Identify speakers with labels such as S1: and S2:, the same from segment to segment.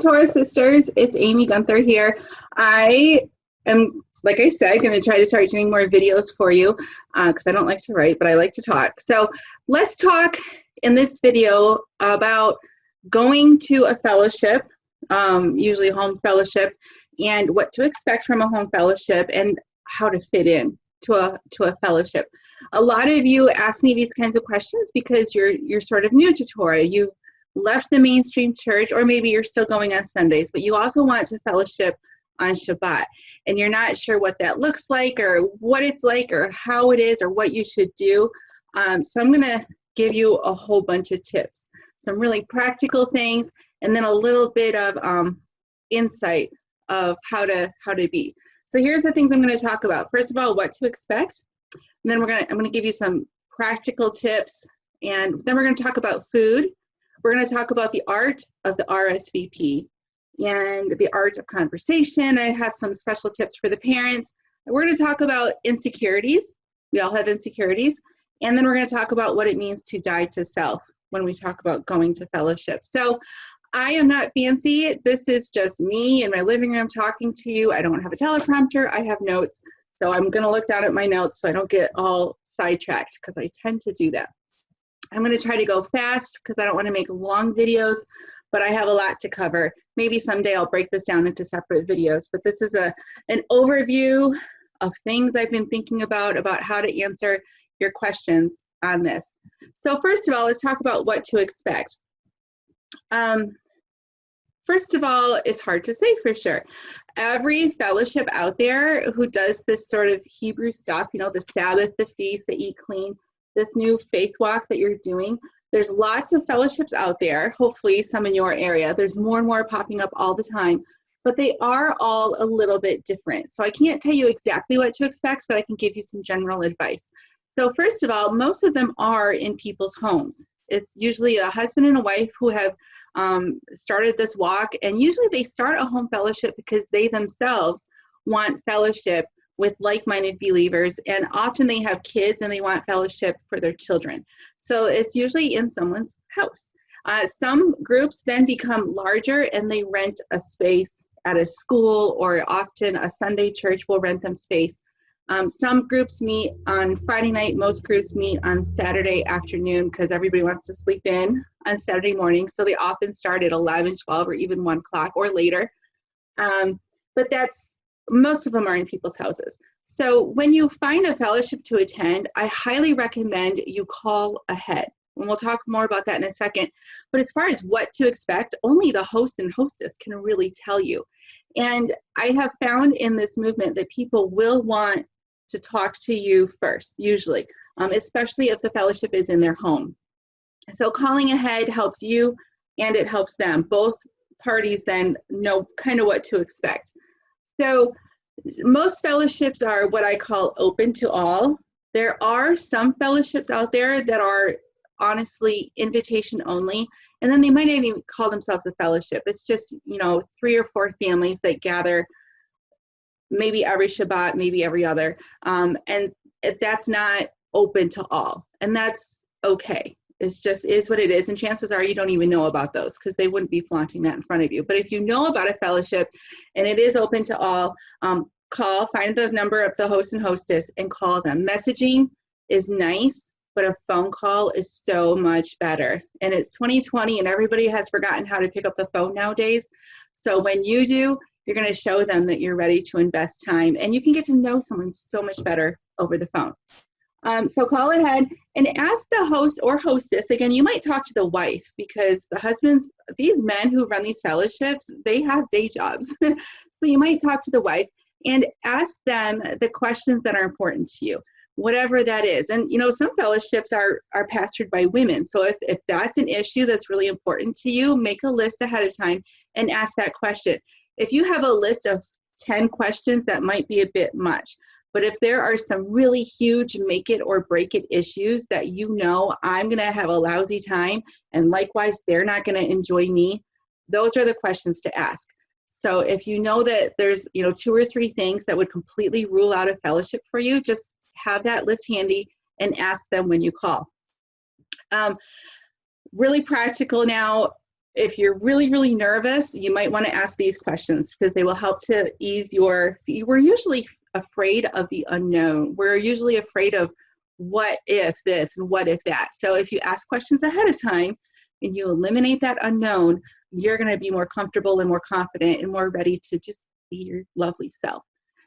S1: Torah sisters, it's Amy Gunther here. I am, like I said, going to try to start doing more videos for you because I don't like to write, but I like to talk. So let's talk in this video about going to a fellowship, usually home fellowship, and what to expect from a home fellowship and how to fit in to a fellowship. A lot of you ask me these kinds of questions because you're sort of new to Torah. You left the mainstream church, or maybe you're still going on Sundays, but you also want to fellowship on Shabbat, and you're not sure what that looks like or what it's like or how it is or what you should do. So I'm going to give you a whole bunch of tips, some really practical things, and then a little bit of insight of how to be. So here's the things I'm going to talk about. First of all, what to expect, and then I'm going to give you some practical tips, and then we're going to talk about food. We're going to talk about the art of the RSVP and the art of conversation. I have some special tips for the parents. We're going to talk about insecurities. We all have insecurities. And then we're going to talk about what it means to die to self when we talk about going to fellowship. So I am not fancy. This is just me in my living room talking to you. I don't have a teleprompter. I have notes. So I'm going to look down at my notes so I don't get all sidetracked because I tend to do that. I'm going to try to go fast because I don't want to make long videos, but I have a lot to cover. Maybe someday I'll break this down into separate videos, but this is an overview of things I've been thinking about how to answer your questions on this. So first of all, let's talk about what to expect. First of all, it's hard to say for sure. Every fellowship out there who does this sort of Hebrew stuff, you know, the Sabbath, the feast, the eat clean, this new faith walk that you're doing, there's lots of fellowships out there, hopefully some in your area. There's more and more popping up all the time, but they are all a little bit different. So I can't tell you exactly what to expect, but I can give you some general advice. So first of all, most of them are in people's homes. It's usually a husband and a wife who have started this walk, and usually they start a home fellowship because they themselves want fellowship with like-minded believers, and often they have kids and they want fellowship for their children. So it's usually in someone's house. Some groups then become larger and they rent a space at a school, or often a Sunday church will rent them space. Some groups meet on Friday night. Most groups meet on Saturday afternoon because everybody wants to sleep in on Saturday morning. So they often start at 11, 12, or even 1 o'clock or later. But most of them are in people's houses. So when you find a fellowship to attend, I highly recommend you call ahead. And we'll talk more about that in a second. But as far as what to expect, only the host and hostess can really tell you. And I have found in this movement that people will want to talk to you first, usually, especially if the fellowship is in their home. So calling ahead helps you and it helps them. Both parties then know kind of what to expect. So most fellowships are what I call open to all. There are some fellowships out there that are honestly invitation only, and then they might not even call themselves a fellowship. It's just, 3 or 4 families that gather maybe every Shabbat, maybe every other, and that's not open to all, and that's okay. It's just is what it is, and chances are you don't even know about those because they wouldn't be flaunting that in front of you. But if you know about a fellowship and it is open to all, find the number of the host and hostess and call them. Messaging is nice, but a phone call is so much better. And it's 2020 and everybody has forgotten how to pick up the phone nowadays. So when you do, you're going to show them that you're ready to invest time, and you can get to know someone so much better over the phone. So call ahead and ask the host or hostess. Again, you might talk to the wife because the husbands, these men who run these fellowships, they have day jobs. So you might talk to the wife and ask them the questions that are important to you, whatever that is. And, some fellowships are pastored by women. So if that's an issue that's really important to you, make a list ahead of time and ask that question. If you have a list of 10 questions, that might be a bit much. But if there are some really huge make it or break it issues that I'm going to have a lousy time, and likewise, they're not going to enjoy me, those are the questions to ask. So if you know that there's, 2 or 3 things that would completely rule out a fellowship for you, just have that list handy and ask them when you call. Really practical now. if you're really, really nervous, you might want to ask these questions because they will help to ease we're usually afraid of the unknown. We're usually afraid of what if this and what if that. So if you ask questions ahead of time and you eliminate that unknown, you're going to be more comfortable and more confident and more ready to just be your lovely self.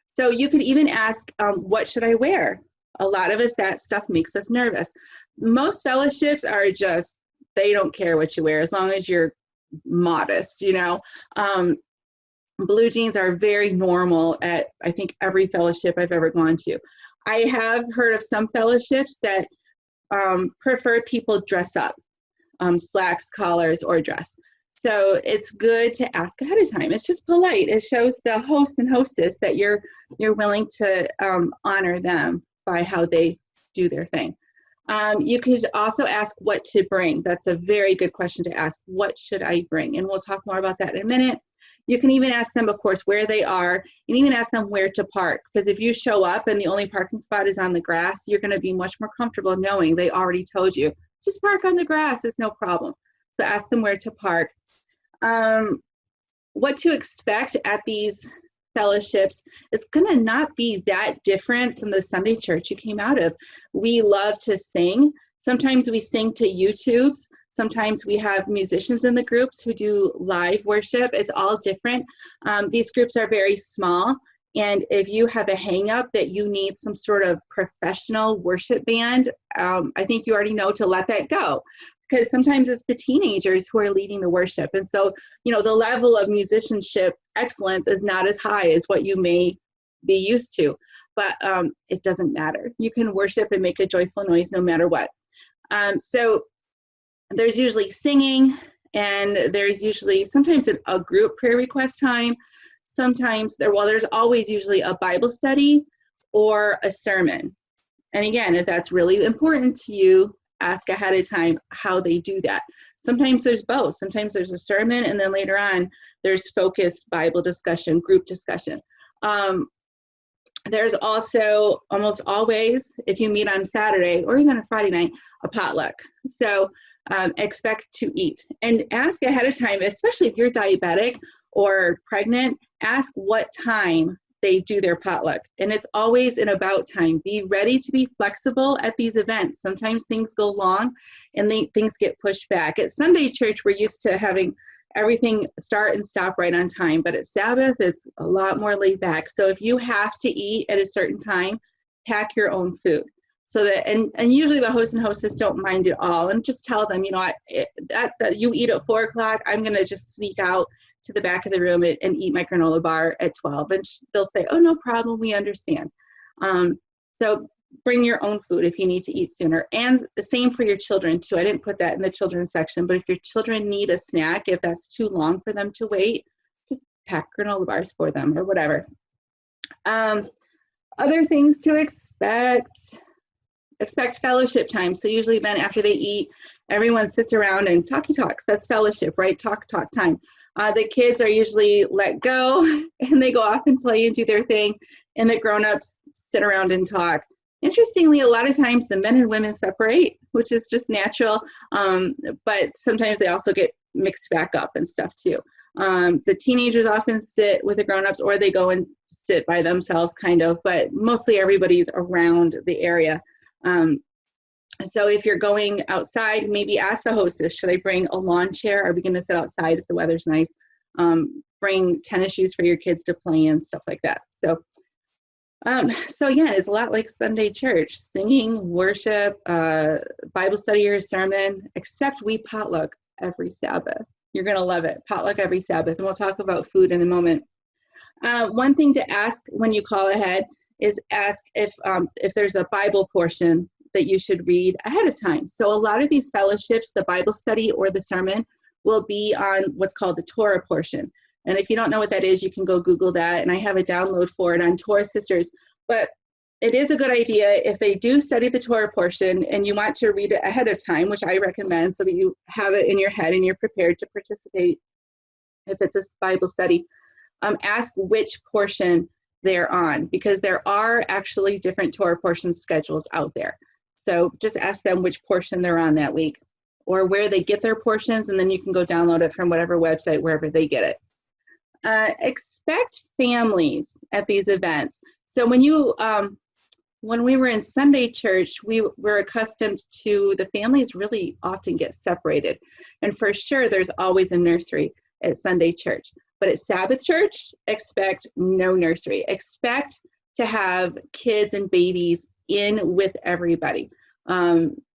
S1: So you could even ask, what should I wear? A lot of us, that stuff makes us nervous. Most fellowships are just, they don't care what you wear as long as you're modest, you know. Blue jeans are very normal at, I think, every fellowship I've ever gone to. I have heard of some fellowships that prefer people dress up, slacks, collars, or dress. So it's good to ask ahead of time. It's just polite. It shows the host and hostess that you're willing to honor them by how they do their thing. You could also ask what to bring. That's a very good question to ask. What should I bring? And we'll talk more about that in a minute. You can even ask them, of course, where they are, and even ask them where to park. Because if you show up and the only parking spot is on the grass, you're going to be much more comfortable knowing they already told you, just park on the grass, it's no problem. So ask them where to park. What to expect at these fellowships, it's going to not be that different from the Sunday church you came out of. We love to sing. Sometimes we sing to YouTubes. Sometimes we have musicians in the groups who do live worship. It's all different. These groups are very small. And if you have a hang up that you need some sort of professional worship band, I think you already know to let that go. Because sometimes it's the teenagers who are leading the worship. And so, you know, the level of musicianship excellence is not as high as what you may be used to. But it doesn't matter. You can worship and make a joyful noise no matter what. So there's usually singing, and there's usually sometimes a group prayer request time. Sometimes there's always usually a Bible study or a sermon. And again, if that's really important to you, ask ahead of time how they do that. Sometimes there's both. Sometimes there's a sermon, and then later on there's focused Bible discussion, group discussion. There's also almost always, if you meet on Saturday or even a Friday night, a potluck. So expect to eat, and ask ahead of time, especially if you're diabetic or pregnant, ask what time they do their potluck. And it's always an about time. Be ready to be flexible at these events. Sometimes things go long and things get pushed back. At Sunday church, we're used to having everything start and stop right on time, but at Sabbath, it's a lot more laid back. So if you have to eat at a certain time, pack your own food. So that, and usually the host and hostess don't mind at all, and just tell them, you know, that you eat at 4 o'clock, I'm going to just sneak out to the back of the room and eat my granola bar at 12. And they'll say, oh, no problem, we understand. So bring your own food if you need to eat sooner. And the same for your children too. I didn't put that in the children's section, but if your children need a snack, if that's too long for them to wait, just pack granola bars for them or whatever. Other things to expect fellowship time. So usually then after they eat, everyone sits around and talks. That's fellowship, right? Talk time. The kids are usually let go and they go off and play and do their thing, and the grown-ups sit around and talk. Interestingly, a lot of times the men and women separate, which is just natural, but sometimes they also get mixed back up and stuff too. The teenagers often sit with the grown-ups, or they go and sit by themselves kind of, but mostly everybody's around the area. So if you're going outside, maybe ask the hostess, should I bring a lawn chair? Are we going to sit outside if the weather's nice? Bring tennis shoes for your kids to play in, stuff like that. So again, it's a lot like Sunday church, singing, worship, Bible study or a sermon, except we potluck every Sabbath. You're going to love it. Potluck every Sabbath. And we'll talk about food in a moment. One thing to ask when you call ahead is ask if there's a Bible portion that you should read ahead of time. So a lot of these fellowships, the Bible study or the sermon, will be on what's called the Torah portion. And if you don't know what that is, you can go Google that. And I have a download for it on Torah Sisters. But it is a good idea if they do study the Torah portion and you want to read it ahead of time, which I recommend so that you have it in your head and you're prepared to participate if it's a Bible study. Ask which portion they're on, because there are actually different Torah portion schedules out there. So just ask them which portion they're on that week. or where they get their portions, and then you can go download it from whatever website, wherever they get it. Expect families at these events. So when we were in Sunday church, we were accustomed to the families really often get separated. And for sure, there's always a nursery at Sunday church. But at Sabbath church, expect no nursery. Expect to have kids and babies in with everybody,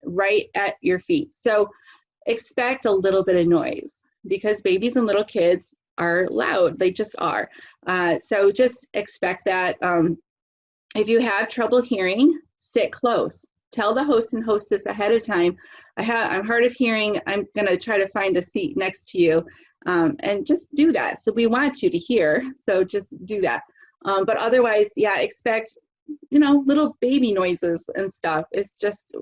S1: right at your feet. So expect a little bit of noise, because babies and little kids are loud. They just are. So just expect that. If you have trouble hearing, sit close. Tell the host and hostess ahead of time, I'm hard of hearing, I'm going to try to find a seat next to you, and just do that. So we want you to hear, so just do that. But otherwise, yeah, expect, little baby noises and stuff. It's just,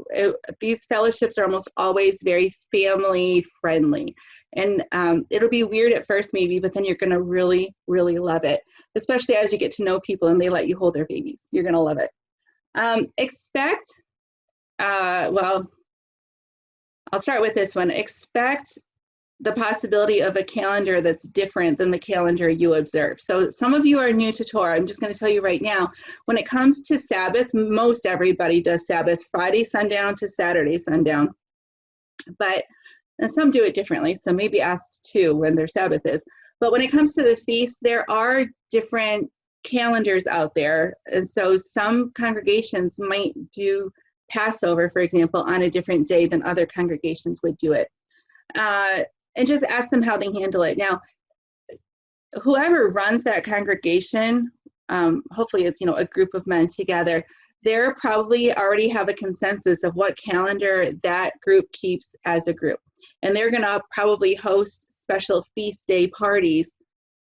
S1: these fellowships are almost always very family friendly. And it'll be weird at first maybe, but then you're going to really, really love it, especially as you get to know people and they let you hold their babies. You're going to love it. Expect, well, I'll start with this one. Expect the possibility of a calendar that's different than the calendar you observe. So some of you are new to Torah. I'm just going to tell you right now, when it comes to Sabbath, most everybody does Sabbath Friday sundown to Saturday sundown. And some do it differently, so maybe ask too when their Sabbath is. But when it comes to the feast, there are different calendars out there. And so some congregations might do Passover, for example, on a different day than other congregations would do it. And just ask them how they handle it. Now, whoever runs that congregation, hopefully it's, a group of men together, they're probably already have a consensus of what calendar that group keeps as a group. And they're going to probably host special feast day parties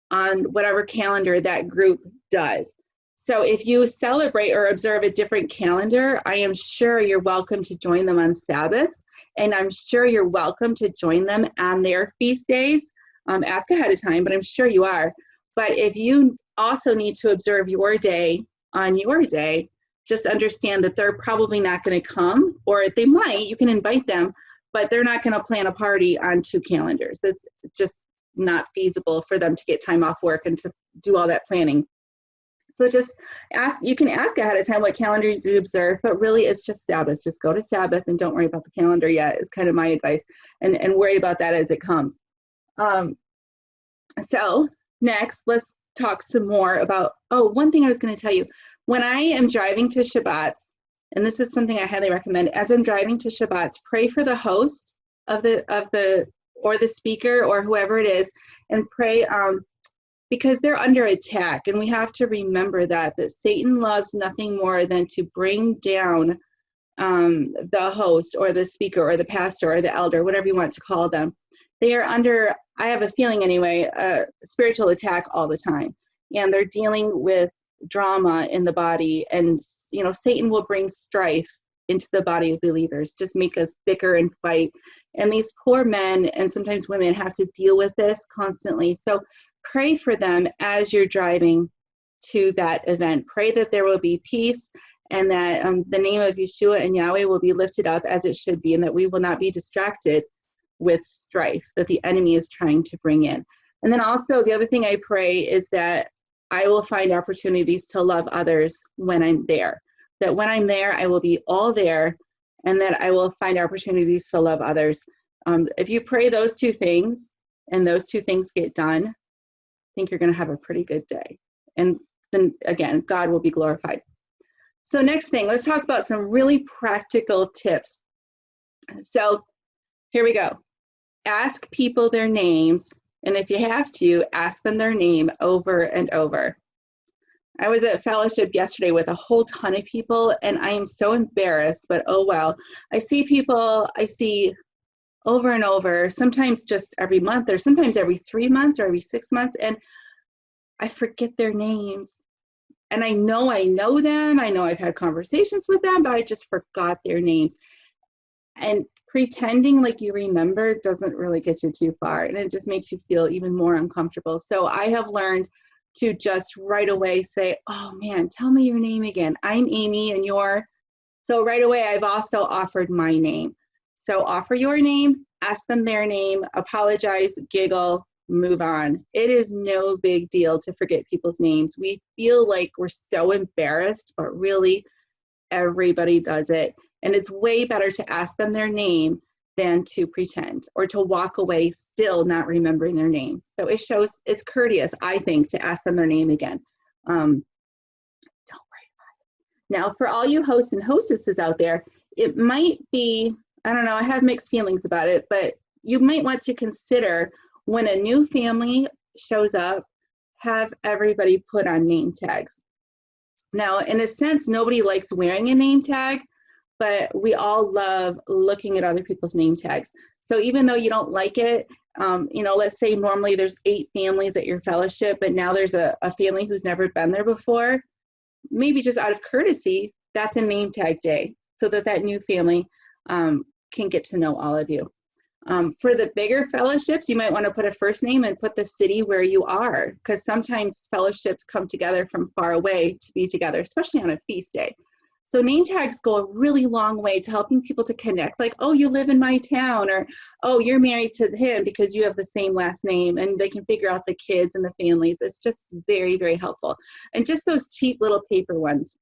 S1: on whatever calendar that group does. So if you celebrate or observe a different calendar, I am sure you're welcome to join them on Sabbath. And I'm sure you're welcome to join them on their feast days. Ask ahead of time, but I'm sure you are. But if you also need to observe your day on your day, just understand that they're probably not going to come, or they might, you can invite them, but they're not going to plan a party on two calendars. It's just not feasible for them to get time off work and to do all that planning. So just ask, you can ask ahead of time what calendar you observe, but really it's just Sabbath. Just go to Sabbath and don't worry about the calendar yet, is kind of my advice, and worry about that as it comes. So next, let's talk some more about, one thing I was going to tell you. When I am driving to Shabbats, and this is something I highly recommend, as I'm driving to Shabbats, pray for the host or the speaker or whoever it is, and pray, because they're under attack. And we have to remember that Satan loves nothing more than to bring down the host or the speaker or the pastor or the elder, whatever you want to call them. They are under, I have a feeling anyway, a spiritual attack all the time. And they're dealing with drama in the body, and Satan will bring strife into the body of believers, just make us bicker and fight. And these poor men and sometimes women have to deal with this constantly. So pray for them as you're driving to that event. Pray that there will be peace, and that the name of Yeshua and Yahweh will be lifted up as it should be, and that we will not be distracted with strife that the enemy is trying to bring in. And then also the other thing I pray is that I will find opportunities to love others when I'm there. That when I'm there, I will be all there, and that I will find opportunities to love others. If you pray those two things, and those two things get done, I think you're going to have a pretty good day. And then again, God will be glorified. So next thing, let's talk about some really practical tips. So here we go. Ask people their names, and if you have to, ask them their name over and over. I was at fellowship yesterday with a whole ton of people, and I am so embarrassed, but oh well. I see people over and over, sometimes just every month, or sometimes every 3 months or every 6 months, and I forget their names. And I know them, I know I've had conversations with them, but I just forgot their names. And pretending like you remember doesn't really get you too far, and it just makes you feel even more uncomfortable. So I have learned to just right away say, oh man, tell me your name again. I'm Amy, and you're. So right away, I've also offered my name. So offer your name ask them their name, apologize, giggle, move on. It is no big deal to forget people's names. We feel like we're so embarrassed, but really everybody does it. And it's way better to ask them their name than to pretend or to walk away still not remembering their name. So it shows it's courteous, I think, to ask them their name again. Don't worry about it. Now, for all you hosts and hostesses out there, it might be, I don't know, I have mixed feelings about it, but you might want to consider when a new family shows up, have everybody put on name tags. Now, in a sense, nobody likes wearing a name tag, but we all love looking at other people's name tags. So even though you don't like it, you know, let's say normally there's 8 families at your fellowship, but now there's a family who's never been there before, maybe just out of courtesy, that's a name tag day so that that new family can get to know all of you. For the bigger fellowships, you might want to put a first name and put the city where you are, because sometimes fellowships come together from far away to be together, especially on a feast day. So name tags go a really long way to helping people to connect, like, oh, you live in my town, or, oh, you're married to him because you have the same last name, and they can figure out the kids and the families. It's just very, very helpful. And just those cheap little paper ones,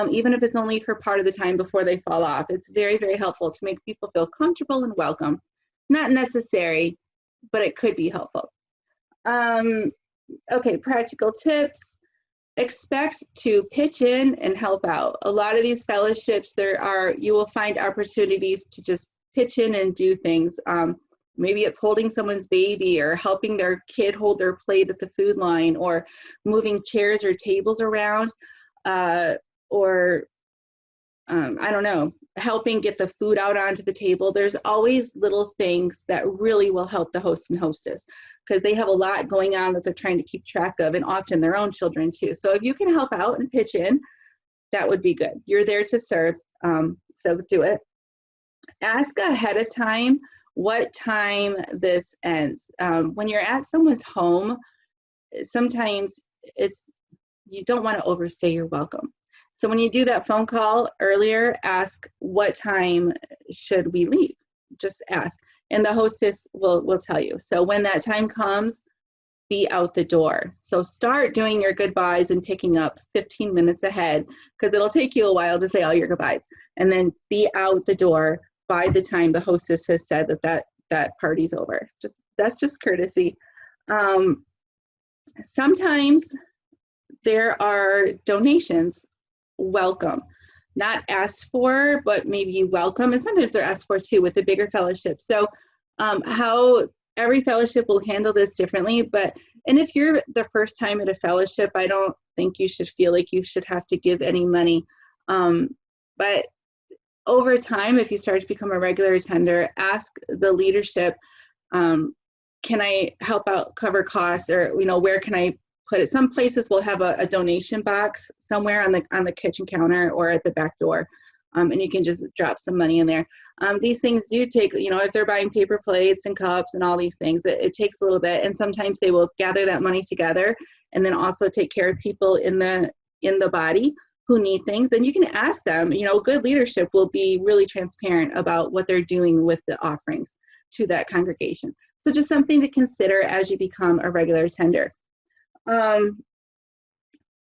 S1: even if it's only for part of the time before they fall off, it's very, very helpful to make people feel comfortable and welcome. Not necessary, but it could be helpful. Okay, practical tips. Expect to pitch in and help out. A lot of these fellowships, you will find opportunities to just pitch in and do things. Maybe it's holding someone's baby or helping their kid hold their plate at the food line, or moving chairs or tables around, or I don't know, helping get the food out onto the table. There's always little things that really will help the host and hostess, because they have a lot going on that they're trying to keep track of, and often their own children too. So if you can help out and pitch in, that would be good. You're there to serve, so do it. Ask ahead of time what time this ends. When you're at someone's home, sometimes you don't want to overstay your welcome. So when you do that phone call earlier, ask, what time should we leave? Just ask. And the hostess will tell you. So when that time comes, be out the door. So start doing your goodbyes and picking up 15 minutes ahead, because it'll take you a while to say all your goodbyes. And then be out the door by the time the hostess has said that party's over. That's just courtesy. Sometimes there are donations. Welcome, not asked for, but maybe welcome, and sometimes they're asked for too with the bigger fellowship. So how every fellowship will handle this differently, and if you're the first time at a fellowship, I don't think you should feel like you should have to give any money, but over time, if you start to become a regular attender, ask the leadership, can I help out cover costs, or where can I put it? Some places will have a donation box somewhere on the kitchen counter or at the back door, and you can just drop some money in there. These things do take, if they're buying paper plates and cups and all these things, it takes a little bit, and sometimes they will gather that money together and then also take care of people in the body who need things. And you can ask them, good leadership will be really transparent about what they're doing with the offerings to that congregation. So just something to consider as you become a regular attender.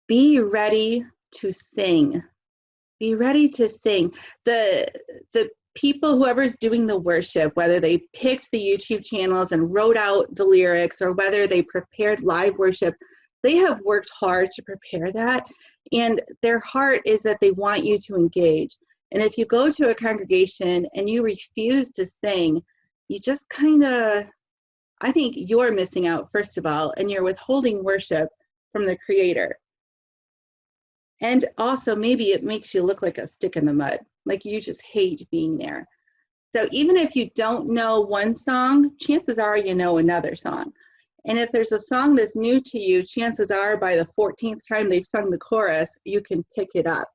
S1: Be ready to sing. Be ready to sing. The people, whoever's doing the worship, whether they picked the YouTube channels and wrote out the lyrics, or whether they prepared live worship, they have worked hard to prepare that. And their heart is that they want you to engage. And if you go to a congregation and you refuse to sing, you just I think you're missing out, first of all, and you're withholding worship from the Creator. And also, maybe it makes you look like a stick in the mud, like you just hate being there. So even if you don't know one song, chances are you know another song. And if there's a song that's new to you, chances are by the 14th time they've sung the chorus, you can pick it up.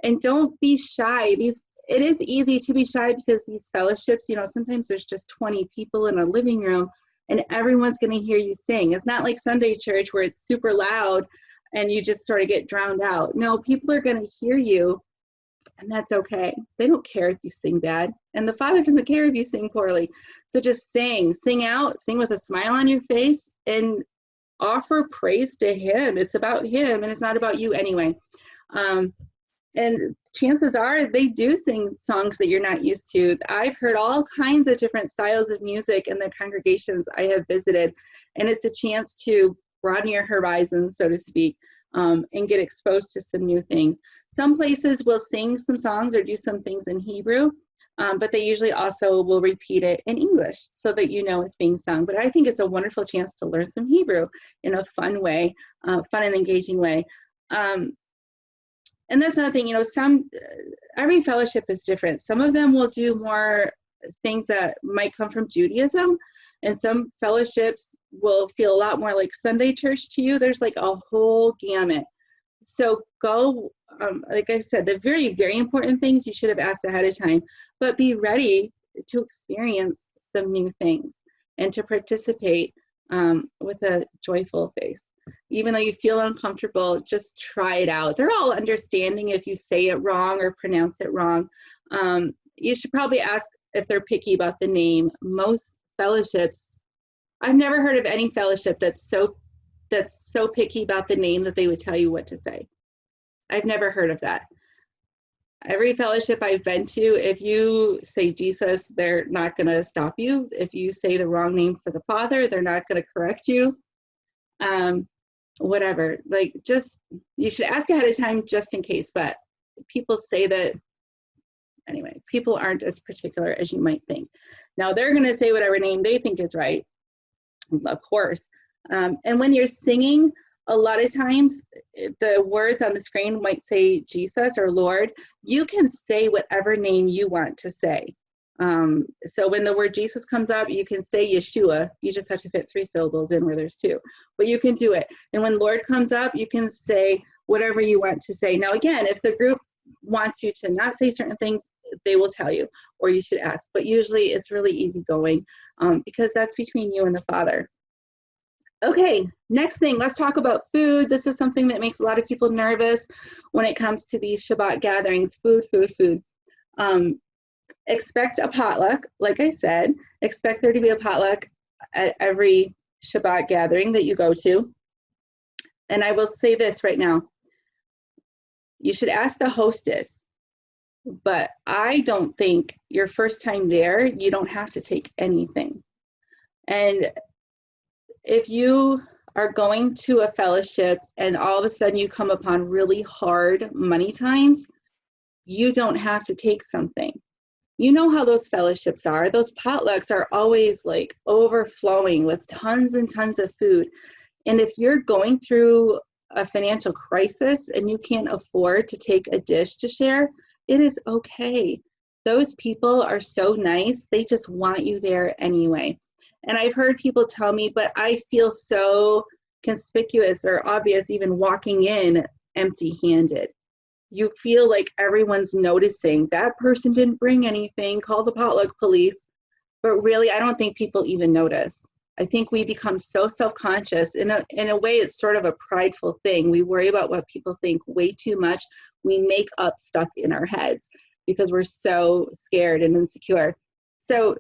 S1: And don't be shy. It is easy to be shy because these fellowships, sometimes there's just 20 people in a living room, and everyone's going to hear you sing. It's not like Sunday church where it's super loud and you just sort of get drowned out. No, people are going to hear you And that's okay. They don't care if you sing bad, and the Father doesn't care if you sing poorly. So just sing out, sing with a smile on your face, and offer praise to Him. It's about Him, and it's not about you anyway. And chances are they do sing songs that you're not used to. I've heard all kinds of different styles of music in the congregations I have visited, and it's a chance to broaden your horizons, so to speak, and get exposed to some new things. Some places will sing some songs or do some things in Hebrew, but they usually also will repeat it in English so that you know it's being sung. But I think it's a wonderful chance to learn some Hebrew in a fun way, fun and engaging way. And that's another thing, every fellowship is different. Some of them will do more things that might come from Judaism, and some fellowships will feel a lot more like Sunday church to you. There's like a whole gamut. So go, like I said, the very, very important things you should have asked ahead of time, but be ready to experience some new things and to participate with a joyful face. Even though you feel uncomfortable, just try it out. They're all understanding if you say it wrong or pronounce it wrong. You should probably ask if they're picky about the name. Most fellowships, I've never heard of any fellowship that's so picky about the name that they would tell you what to say. I've never heard of that. Every fellowship I've been to, if you say Jesus, they're not going to stop you. If you say the wrong name for the Father, they're not going to correct you. Whatever, like, just, you should ask ahead of time just in case. But people say that anyway. People aren't as particular as you might think. Now they're going to say whatever name they think is right, of course. And when you're singing, a lot of times the words on the screen might say Jesus or Lord. You can say whatever name you want to say. So when the word Jesus comes up, you can say Yeshua. You just have to fit 3 syllables in where there's 2, but you can do it. And when Lord comes up, you can say whatever you want to say. Now, again, if the group wants you to not say certain things, they will tell you, or you should ask. But usually it's really easygoing because that's between you and the Father. Okay, next thing, let's talk about food. This is something that makes a lot of people nervous when it comes to these Shabbat gatherings. Food. Expect a potluck, like I said. Expect there to be a potluck at every Shabbat gathering that you go to. And I will say this right now. You should ask the hostess, but I don't think your first time there, you don't have to take anything. And if you are going to a fellowship and all of a sudden you come upon really hard money times, you don't have to take something. You know how those fellowships are. Those potlucks are always like overflowing with tons and tons of food. And if you're going through a financial crisis and you can't afford to take a dish to share, it is okay. Those people are so nice. They just want you there anyway. And I've heard people tell me, but I feel so conspicuous or obvious even walking in empty-handed. You feel like everyone's noticing. That person didn't bring anything, call the potluck police. But really, I don't think people even notice. I think we become so self-conscious. In a way, it's sort of a prideful thing. We worry about what people think way too much. We make up stuff in our heads because we're so scared and insecure. So,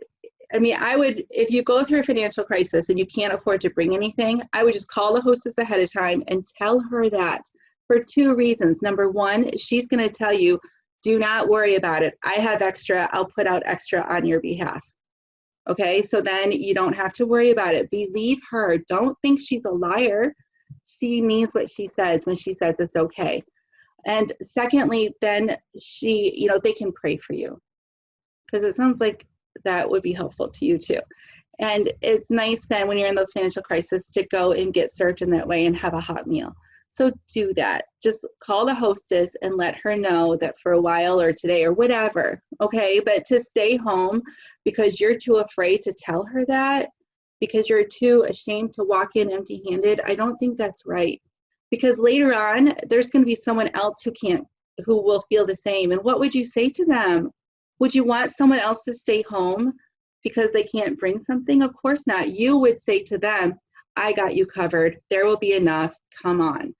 S1: I mean, I would, if you go through a financial crisis and you can't afford to bring anything, I would just call the hostess ahead of time and tell her that. For 2 reasons. Number 1, she's going to tell you, do not worry about it. I have extra. I'll put out extra on your behalf. Okay, so then you don't have to worry about it. Believe her. Don't think she's a liar. She means what she says when she says it's okay. And secondly, then they can pray for you, because it sounds like that would be helpful to you too. And it's nice then when you're in those financial crises to go and get served in that way and have a hot meal. So do that. Just call the hostess and let her know that for a while or today or whatever, okay? But to stay home because you're too afraid to tell her that, because you're too ashamed to walk in empty-handed, I don't think that's right. Because later on, there's going to be someone else who will feel the same. And what would you say to them? Would you want someone else to stay home because they can't bring something? Of course not. You would say to them, I got you covered. There will be enough. Come on.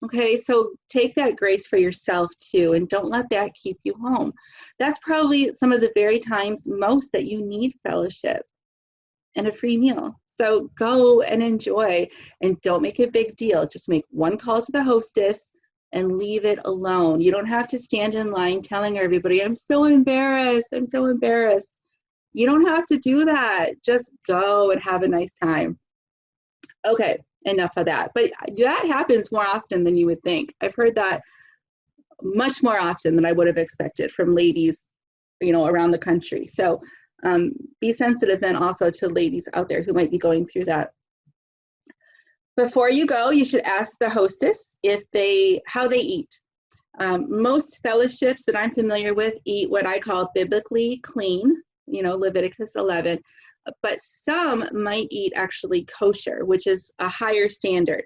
S1: Okay, so take that grace for yourself too, and don't let that keep you home. That's probably some of the very times most that you need fellowship and a free meal. So go and enjoy, and don't make a big deal. Just make one call to the hostess and leave it alone. You don't have to stand in line telling everybody, I'm so embarrassed, I'm so embarrassed. You don't have to do that. Just go and have a nice time. Okay, enough of that. But that happens more often than you would think. I've heard that much more often than I would have expected from ladies, around the country. So be sensitive then also to ladies out there who might be going through that. Before you go, you should ask the hostess how they eat. Most fellowships that I'm familiar with eat what I call biblically clean, Leviticus 11, but some might eat actually kosher, which is a higher standard.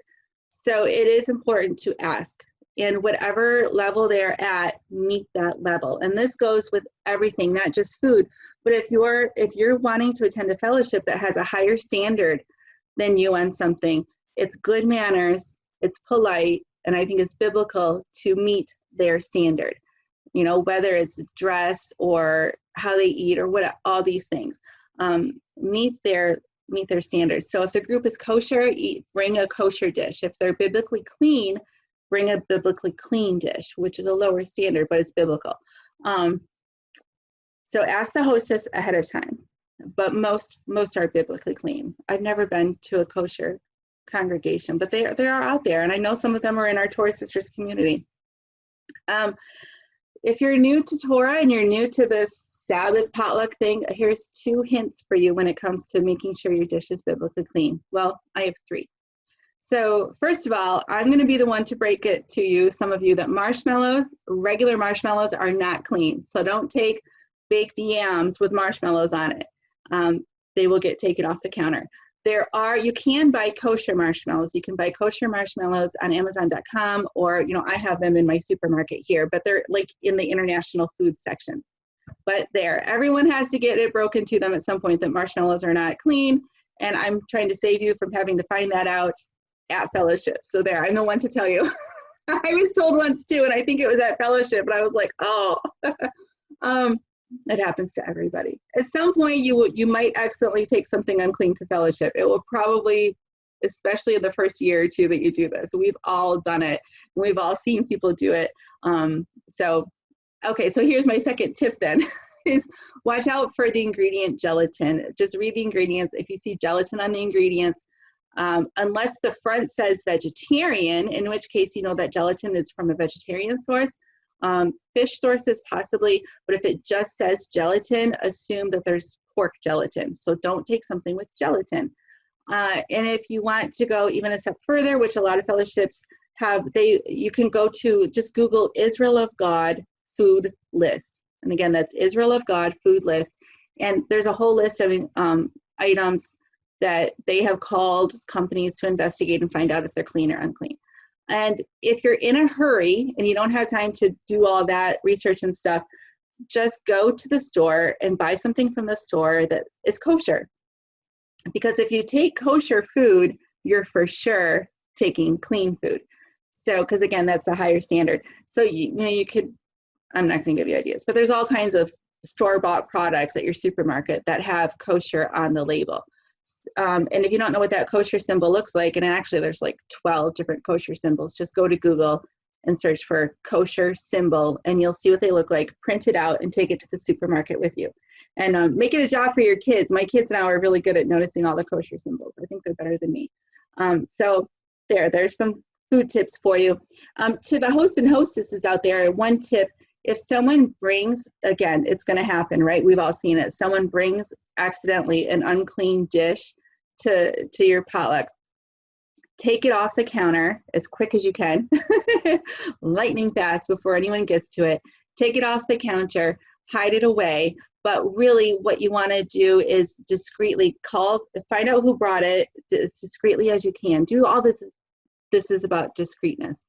S1: So it is important to ask, and whatever level they're at, meet that level. And this goes with everything, not just food, but if you're wanting to attend a fellowship that has a higher standard than you on something, it's good manners, it's polite, and I think it's biblical to meet their standard, whether it's dress or how they eat or what, all these things, meet their standards. So if the group is kosher, bring a kosher dish. If they're biblically clean, bring a biblically clean dish, which is a lower standard, but it's biblical. So ask the hostess ahead of time, but most are biblically clean. I've never been to a kosher congregation, but they are out there, and I know some of them are in our Torah Sisters community. If you're new to Torah and you're new to this Sabbath potluck thing, here's 2 hints for you when it comes to making sure your dish is biblically clean. Well, I have 3. So first of all, I'm going to be the one to break it to you, some of you, that regular marshmallows are not clean. So don't take baked yams with marshmallows on it. They will get taken off the counter. You can buy kosher marshmallows. You can buy kosher marshmallows on Amazon.com, or, I have them in my supermarket here, but they're like in the international food section. But everyone has to get it broken to them at some point that marshmallows are not clean. And I'm trying to save you from having to find that out at Fellowship. So I'm the one to tell you. I was told once too, and I think it was at Fellowship, but I was like, oh, it happens to everybody. At some point, you might accidentally take something unclean to Fellowship. It will probably, especially in the first year or 2 that you do this. We've all done it. We've all seen people do it. Okay, so here's my second tip then, is watch out for the ingredient gelatin. Just read the ingredients. If you see gelatin on the ingredients, unless the front says vegetarian, in which case you know that gelatin is from a vegetarian source. Fish sources possibly, but if it just says gelatin, assume that there's pork gelatin. So don't take something with gelatin. And if you want to go even a step further, which a lot of fellowships have, you can go to, just Google Israel of God food list. And again, that's Israel of God food list. And there's a whole list of items that they have called companies to investigate and find out if they're clean or unclean. And if you're in a hurry and you don't have time to do all that research and stuff, just go to the store and buy something from the store that is kosher. Because if you take kosher food, you're for sure taking clean food. So, because again, that's a higher standard. So, you could, I'm not going to give you ideas, but there's all kinds of store-bought products at your supermarket that have kosher on the label. And if you don't know what that kosher symbol looks like, and actually there's like 12 different kosher symbols, just go to Google and search for kosher symbol, and you'll see what they look like. Print it out and take it to the supermarket with you. And make it a job for your kids. My kids now are really good at noticing all the kosher symbols. I think they're better than me. So there's some food tips for you. To the host and hostesses out there, one tip: if someone brings, again, it's going to happen, right? We've all seen it. Someone brings accidentally an unclean dish to your potluck. Take it off the counter as quick as you can, lightning fast before anyone gets to it. Take it off the counter, hide it away. But really what you want to do is discreetly find out who brought it as discreetly as you can. Do all this. This is about discreetness.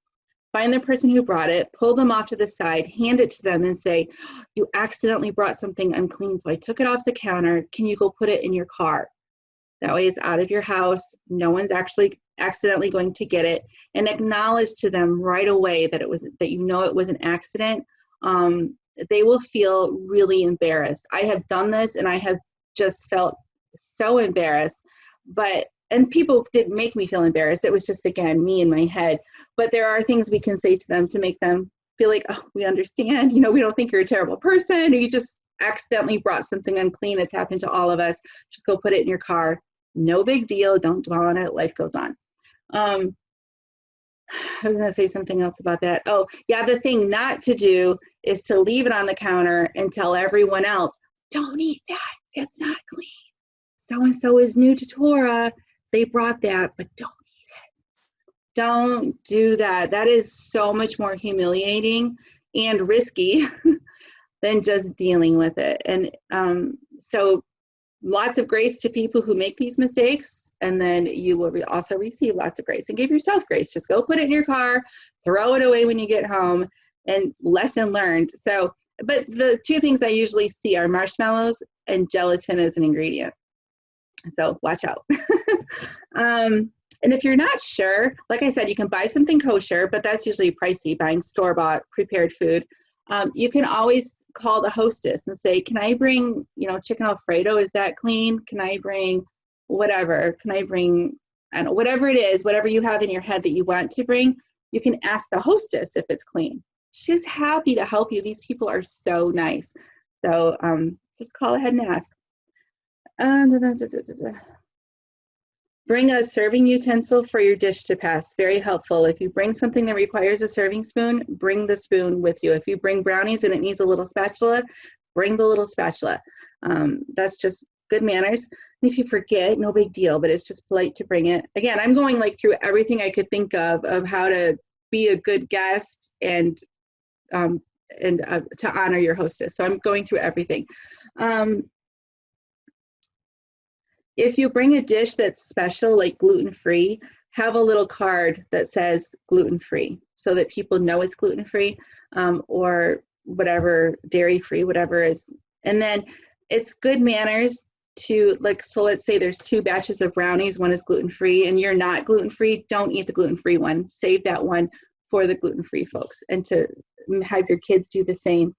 S1: Find the person who brought it, pull them off to the side, hand it to them and say, you accidentally brought something unclean, so I took it off the counter. Can you go put it in your car? That way it's out of your house. No one's actually accidentally going to get it. And acknowledge to them right away that it was, that you know it was an accident. They will feel really embarrassed. I have done this and I have just felt so embarrassed, and people didn't make me feel embarrassed. It was just, again, me in my head. But there are things we can say to them to make them feel like, oh, we understand, we don't think you're a terrible person. You just accidentally brought something unclean. It's happened to all of us. Just go put it in your car. No big deal. Don't dwell on it. Life goes on. I was going to say something else about that. Oh, yeah, the thing not to do is to leave it on the counter and tell everyone else, don't eat that. It's not clean. So-and-so is new to Torah. They brought that, but don't eat it. Don't do that. That is so much more humiliating and risky than just dealing with it. And so lots of grace to people who make these mistakes, and then you will also receive lots of grace. And give yourself grace. Just go put it in your car, throw it away when you get home, and lesson learned. So, but the two things I usually see are marshmallows and gelatin as an ingredient. So watch out. And if you're not sure, like I said, you can buy something kosher, but that's usually pricey, buying store-bought prepared food. You can always call the hostess and say, can I bring, chicken Alfredo? Is that clean? Can I bring whatever? Can I bring, I don't know, whatever it is, whatever you have in your head that you want to bring, you can ask the hostess if it's clean. She's happy to help you. These people are so nice. So just call ahead and ask. Bring a serving utensil for your dish to pass. Very helpful. If you bring something that requires a serving spoon, bring the spoon with you. If you bring brownies and it needs a little spatula, bring the little spatula. That's just good manners. And if you forget, no big deal, but it's just polite to bring it. Again, I'm going through everything I could think of how to be a good guest and to honor your hostess. So I'm going through everything. If you bring a dish that's special, like gluten-free, have a little card that says gluten-free so that people know it's gluten-free, or whatever, dairy-free, whatever is. And then it's good manners to, so let's say there's 2 batches of brownies, one is gluten-free and you're not gluten-free, don't eat the gluten-free one. Save that one for the gluten-free folks, and to have your kids do the same.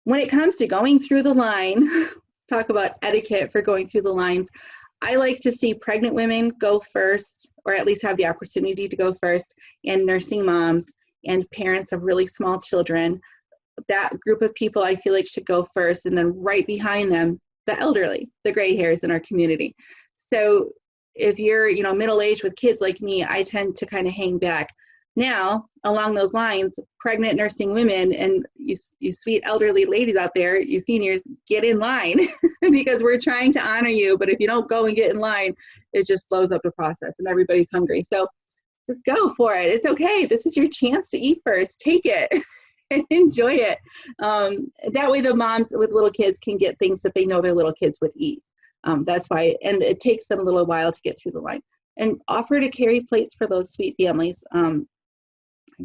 S1: When it comes to going through the line, talk about etiquette for going through the lines. I like to see pregnant women go first, or at least have the opportunity to go first, and nursing moms and parents of really small children. That group of people I feel like should go first, and then right behind them, the elderly, the gray hairs in our community. So if you're, middle-aged with kids like me, I tend to kind of hang back. Now, along those lines, pregnant nursing women and you sweet elderly ladies out there, you seniors, get in line because we're trying to honor you. But if you don't go and get in line, it just slows up the process and everybody's hungry. So just go for it. It's okay. This is your chance to eat first. Take it and enjoy it. That way the moms with little kids can get things that they know their little kids would eat. That's why, and it takes them a little while to get through the line. And offer to carry plates for those sweet families.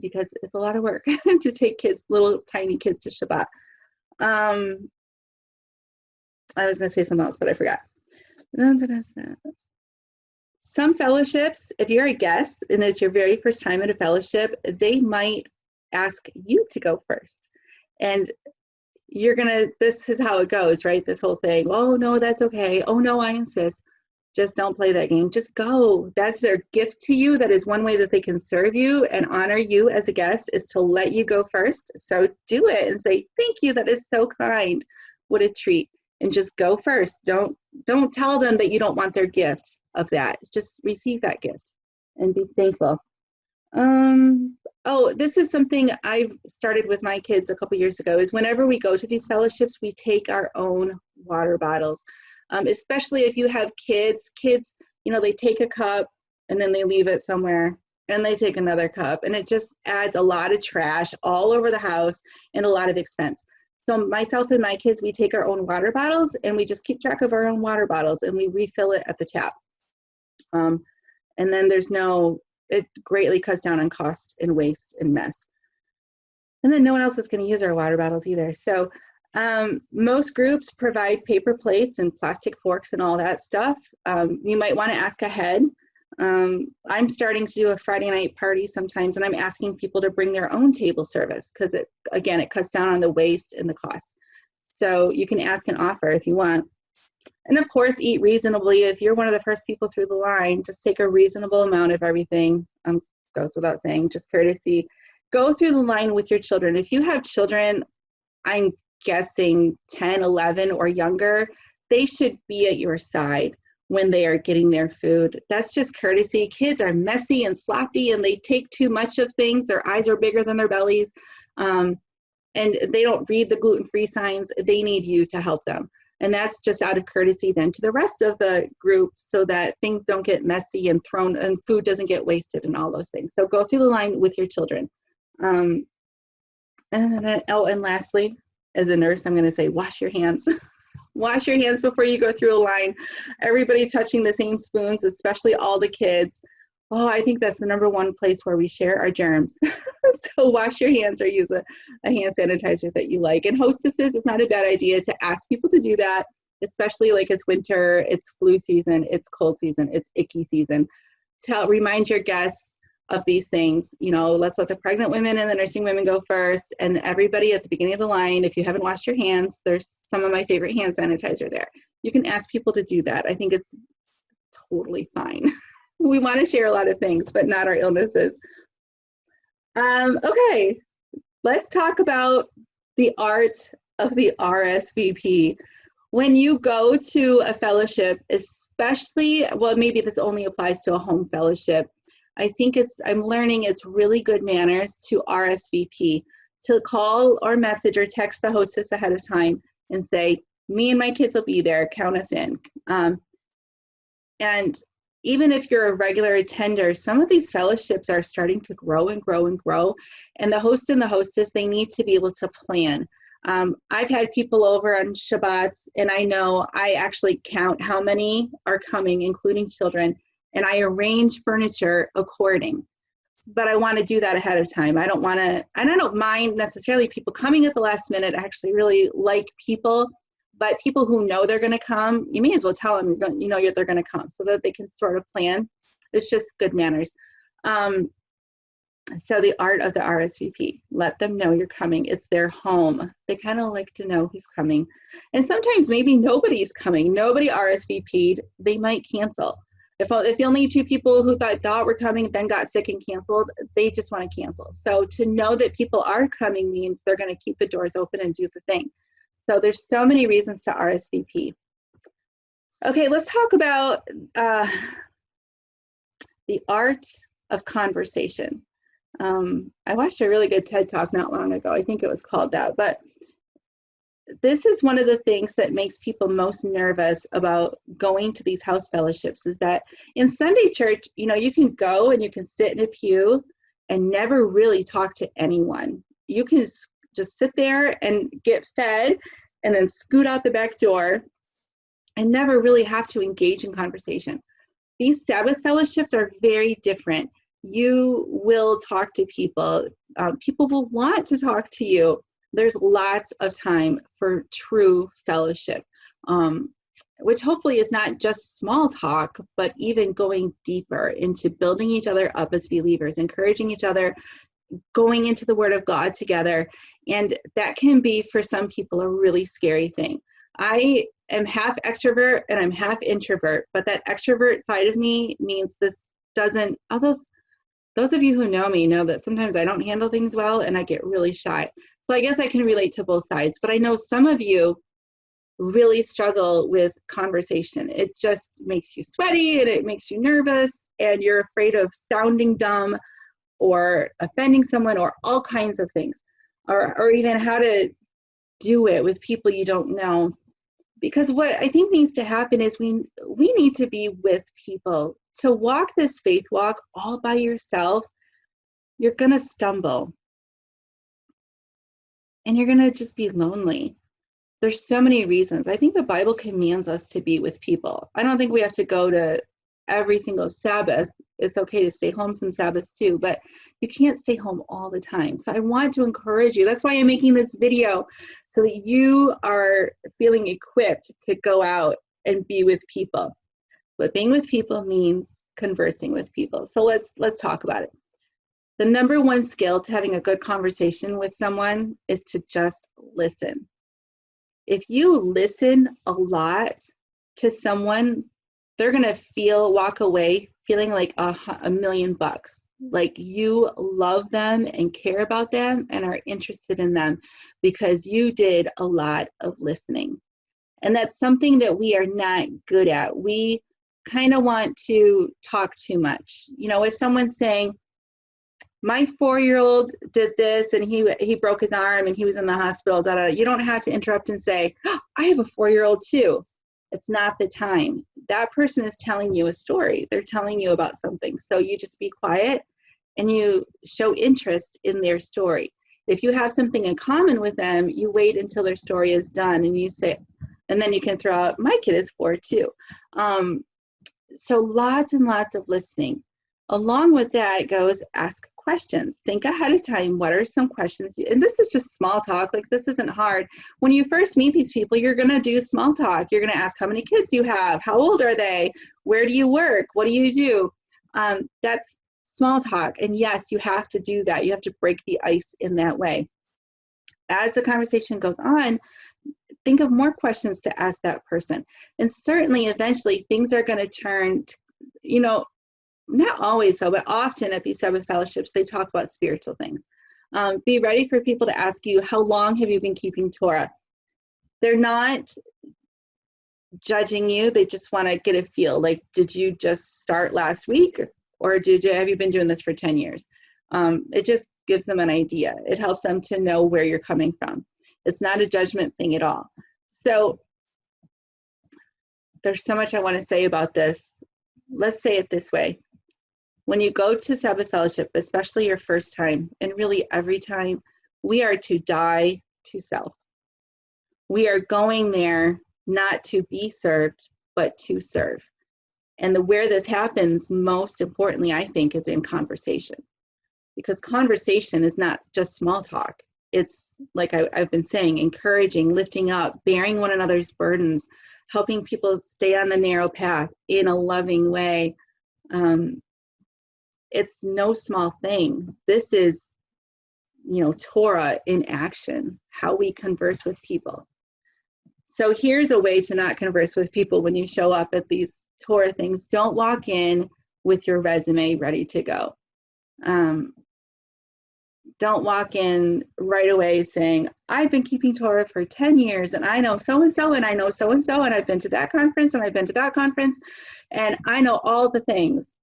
S1: Because it's a lot of work to take little tiny kids to Shabbat. I was going to say something else, but I forgot. Some fellowships, if you're a guest and it's your very first time at a fellowship, they might ask you to go first. And this is how it goes, right? This whole thing. Oh, no, that's okay. Oh, no, I insist. Just don't play that game. Just go. That's their gift to you. That is one way that they can serve you and honor you as a guest, is to let you go first. So do it and say, thank you. That is so kind. What a treat. And just go first. Don't tell them that you don't want their gift of that. Just receive that gift and be thankful. Oh, this is something I've started with my kids a couple years ago, is whenever we go to these fellowships, we take our own water bottles. Especially if you have kids, they take a cup and then they leave it somewhere and they take another cup, and it just adds a lot of trash all over the house and a lot of expense. So myself and my kids, we take our own water bottles and we just keep track of our own water bottles and we refill it at the tap. And then it greatly cuts down on cost and waste and mess. And then no one else is going to use our water bottles either. So Most groups provide paper plates and plastic forks and all that stuff. You might want to ask ahead. I'm starting to do a Friday night party sometimes, and I'm asking people to bring their own table service because it cuts down on the waste and the cost. So you can ask and offer if you want. And of course, eat reasonably. If you're one of the first people through the line, just take a reasonable amount of everything. Goes without saying, just courtesy. Go through the line with your children. If you have children, I'm guessing 10, 11 or younger, they should be at your side when they are getting their food. That's just courtesy. Kids are messy and sloppy and they take too much of things. Their eyes are bigger than their bellies. And they don't read the gluten-free signs. They need you to help them. And that's just out of courtesy then to the rest of the group so that things don't get messy and thrown and food doesn't get wasted and all those things. So go through the line with your children. And lastly, as a nurse, I'm going to say, wash your hands. Wash your hands before you go through a line. Everybody touching the same spoons, especially all the kids. Oh, I think that's the #1 place where we share our germs. So wash your hands or use a hand sanitizer that you like. And hostesses, it's not a bad idea to ask people to do that, especially like it's winter, it's flu season, it's cold season, it's icky season. Remind your guests of these things. You know, let's let the pregnant women and the nursing women go first, and everybody at the beginning of the line, if you haven't washed your hands, there's some of my favorite hand sanitizer there. You can ask people to do that. I think it's totally fine. We want to share a lot of things, but not our illnesses. Okay, let's talk about the art of the RSVP. When you go to a fellowship, especially, well, maybe this only applies to a home fellowship, I'm learning it's really good manners to RSVP, to call or message or text the hostess ahead of time and say, me and my kids will be there, count us in. And even if you're a regular attender, some of these fellowships are starting to grow and grow and grow. And the host and the hostess, they need to be able to plan. I've had people over on Shabbats, and I know I actually count how many are coming, including children, and I arrange furniture according. But I want to do that ahead of time. I don't mind necessarily people coming at the last minute. I actually really like people. But people who know they're going to come, you may as well tell them they're going to come so that they can sort of plan. It's just good manners. So the art of the RSVP, let them know you're coming. It's their home. They kind of like to know who's coming. And sometimes maybe nobody's coming. Nobody RSVP'd. They might cancel. If the only 2 people who thought were coming then got sick and canceled, they just want to cancel. So to know that people are coming means they're going to keep the doors open and do the thing. So there's so many reasons to RSVP. Okay, let's talk about the art of conversation. I watched a really good TED Talk not long ago. I think it was called that. But this is one of the things that makes people most nervous about going to these house fellowships is that in Sunday church, you can go and you can sit in a pew and never really talk to anyone. You can just sit there and get fed and then scoot out the back door and never really have to engage in conversation. These Sabbath fellowships are very different. You will talk to people. People will want to talk to you. There's lots of time for true fellowship, which hopefully is not just small talk, but even going deeper into building each other up as believers, encouraging each other, going into the Word of God together. And that can be, for some people, a really scary thing. I am half extrovert and I'm half introvert, but that extrovert side of me means this doesn't, those of you who know me know that sometimes I don't handle things well and I get really shy. So I guess I can relate to both sides, but I know some of you really struggle with conversation. It just makes you sweaty and it makes you nervous and you're afraid of sounding dumb or offending someone or all kinds of things, or even how to do it with people you don't know. Because what I think needs to happen is we need to be with people. To walk this faith walk all by yourself, you're going to stumble. And you're going to just be lonely. There's so many reasons. I think the Bible commands us to be with people. I don't think we have to go to every single Sabbath. It's okay to stay home some Sabbaths too, but you can't stay home all the time. So I want to encourage you. That's why I'm making this video, so that you are feeling equipped to go out and be with people. But being with people means conversing with people. So let's talk about it. The number one skill to having a good conversation with someone is to just listen. If you listen a lot to someone, they're going to walk away feeling like $1 million, like you love them and care about them and are interested in them because you did a lot of listening. And that's something that we are not good at. We kind of want to talk too much. You know, if someone's saying, my 4-year-old did this and he broke his arm and he was in the hospital, you don't have to interrupt and say, oh, I have a 4-year-old too. It's not the time. That person is telling you a story. They're telling you about something. So you just be quiet and you show interest in their story. If you have something in common with them, you wait until their story is done and you say, and then you can throw out, my kid is 4 too. So lots and lots of listening. Along with that goes ask questions. Think ahead of time. What are some questions? And this is just small talk. Like, this isn't hard. When you first meet these people, you're going to do small talk. You're going to ask how many kids you have. How old are they? Where do you work? What do you do? That's small talk. And yes, you have to do that. You have to break the ice in that way. As the conversation goes on, think of more questions to ask that person. And certainly, eventually, things are going to turn, not always so, but often at these Sabbath fellowships, they talk about spiritual things. Be ready for people to ask you, how long have you been keeping Torah? They're not judging you. They just want to get a feel. Like, did you just start last week? Or have you been doing this for 10 years? It just gives them an idea. It helps them to know where you're coming from. It's not a judgment thing at all. So there's so much I want to say about this. Let's say it this way. When you go to Sabbath fellowship, especially your first time, and really every time, we are to die to self. We are going there not to be served, but to serve. And where this happens, most importantly, I think, is in conversation. Because conversation is not just small talk. It's, like I've been saying, encouraging, lifting up, bearing one another's burdens, helping people stay on the narrow path in a loving way. It's no small thing. This is, Torah in action, how we converse with people. So here's a way to not converse with people when you show up at these Torah things. Don't walk in with your resume ready to go. Don't walk in right away saying, I've been keeping Torah for 10 years and I know so-and-so and I know so-and-so and I've been to that conference and I've been to that conference and I know all the things.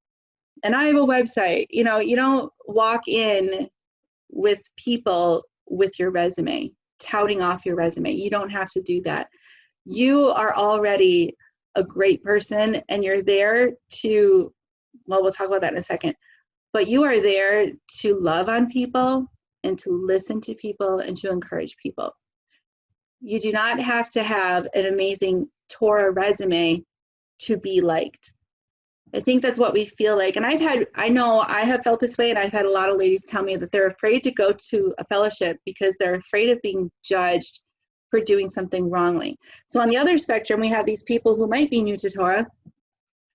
S1: And I have a website. You don't walk in with people with your resume, touting off your resume. You don't have to do that. You are already a great person and you're there to, well, we'll talk about that in a second, but you are there to love on people and to listen to people and to encourage people. You do not have to have an amazing Torah resume to be liked. I think that's what we feel like. And I know I have felt this way, and I've had a lot of ladies tell me that they're afraid to go to a fellowship because they're afraid of being judged for doing something wrongly. So on the other spectrum, we have these people who might be new to Torah,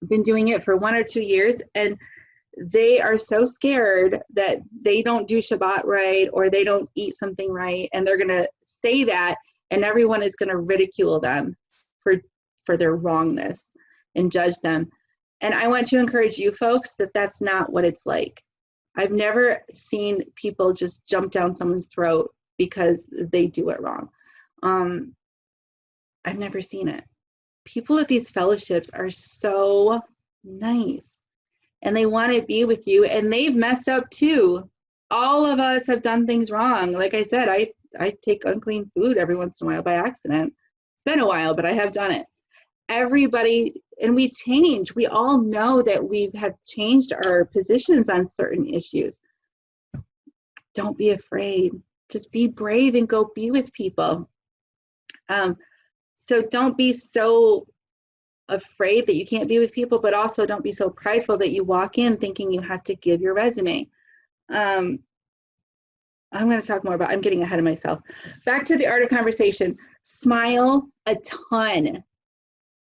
S1: been doing it for 1 or 2 years, and they are so scared that they don't do Shabbat right or they don't eat something right, and they're going to say that, and everyone is going to ridicule them for their wrongness and judge them. And I want to encourage you folks that that's not what it's like. I've never seen people just jump down someone's throat because they do it wrong. I've never seen it. People at these fellowships are so nice and they want to be with you, and they've messed up too. All of us have done things wrong. Like I said, I take unclean food every once in a while by accident. It's been a while, but I have done it. Everybody, and we change. We all know that we have changed our positions on certain issues. Don't be afraid. Just be brave and go be with people. So don't be so afraid that you can't be with people, but also don't be so prideful that you walk in thinking you have to give your resume. I'm going to talk more about, I'm getting ahead of myself. Back to the art of conversation. Smile a ton.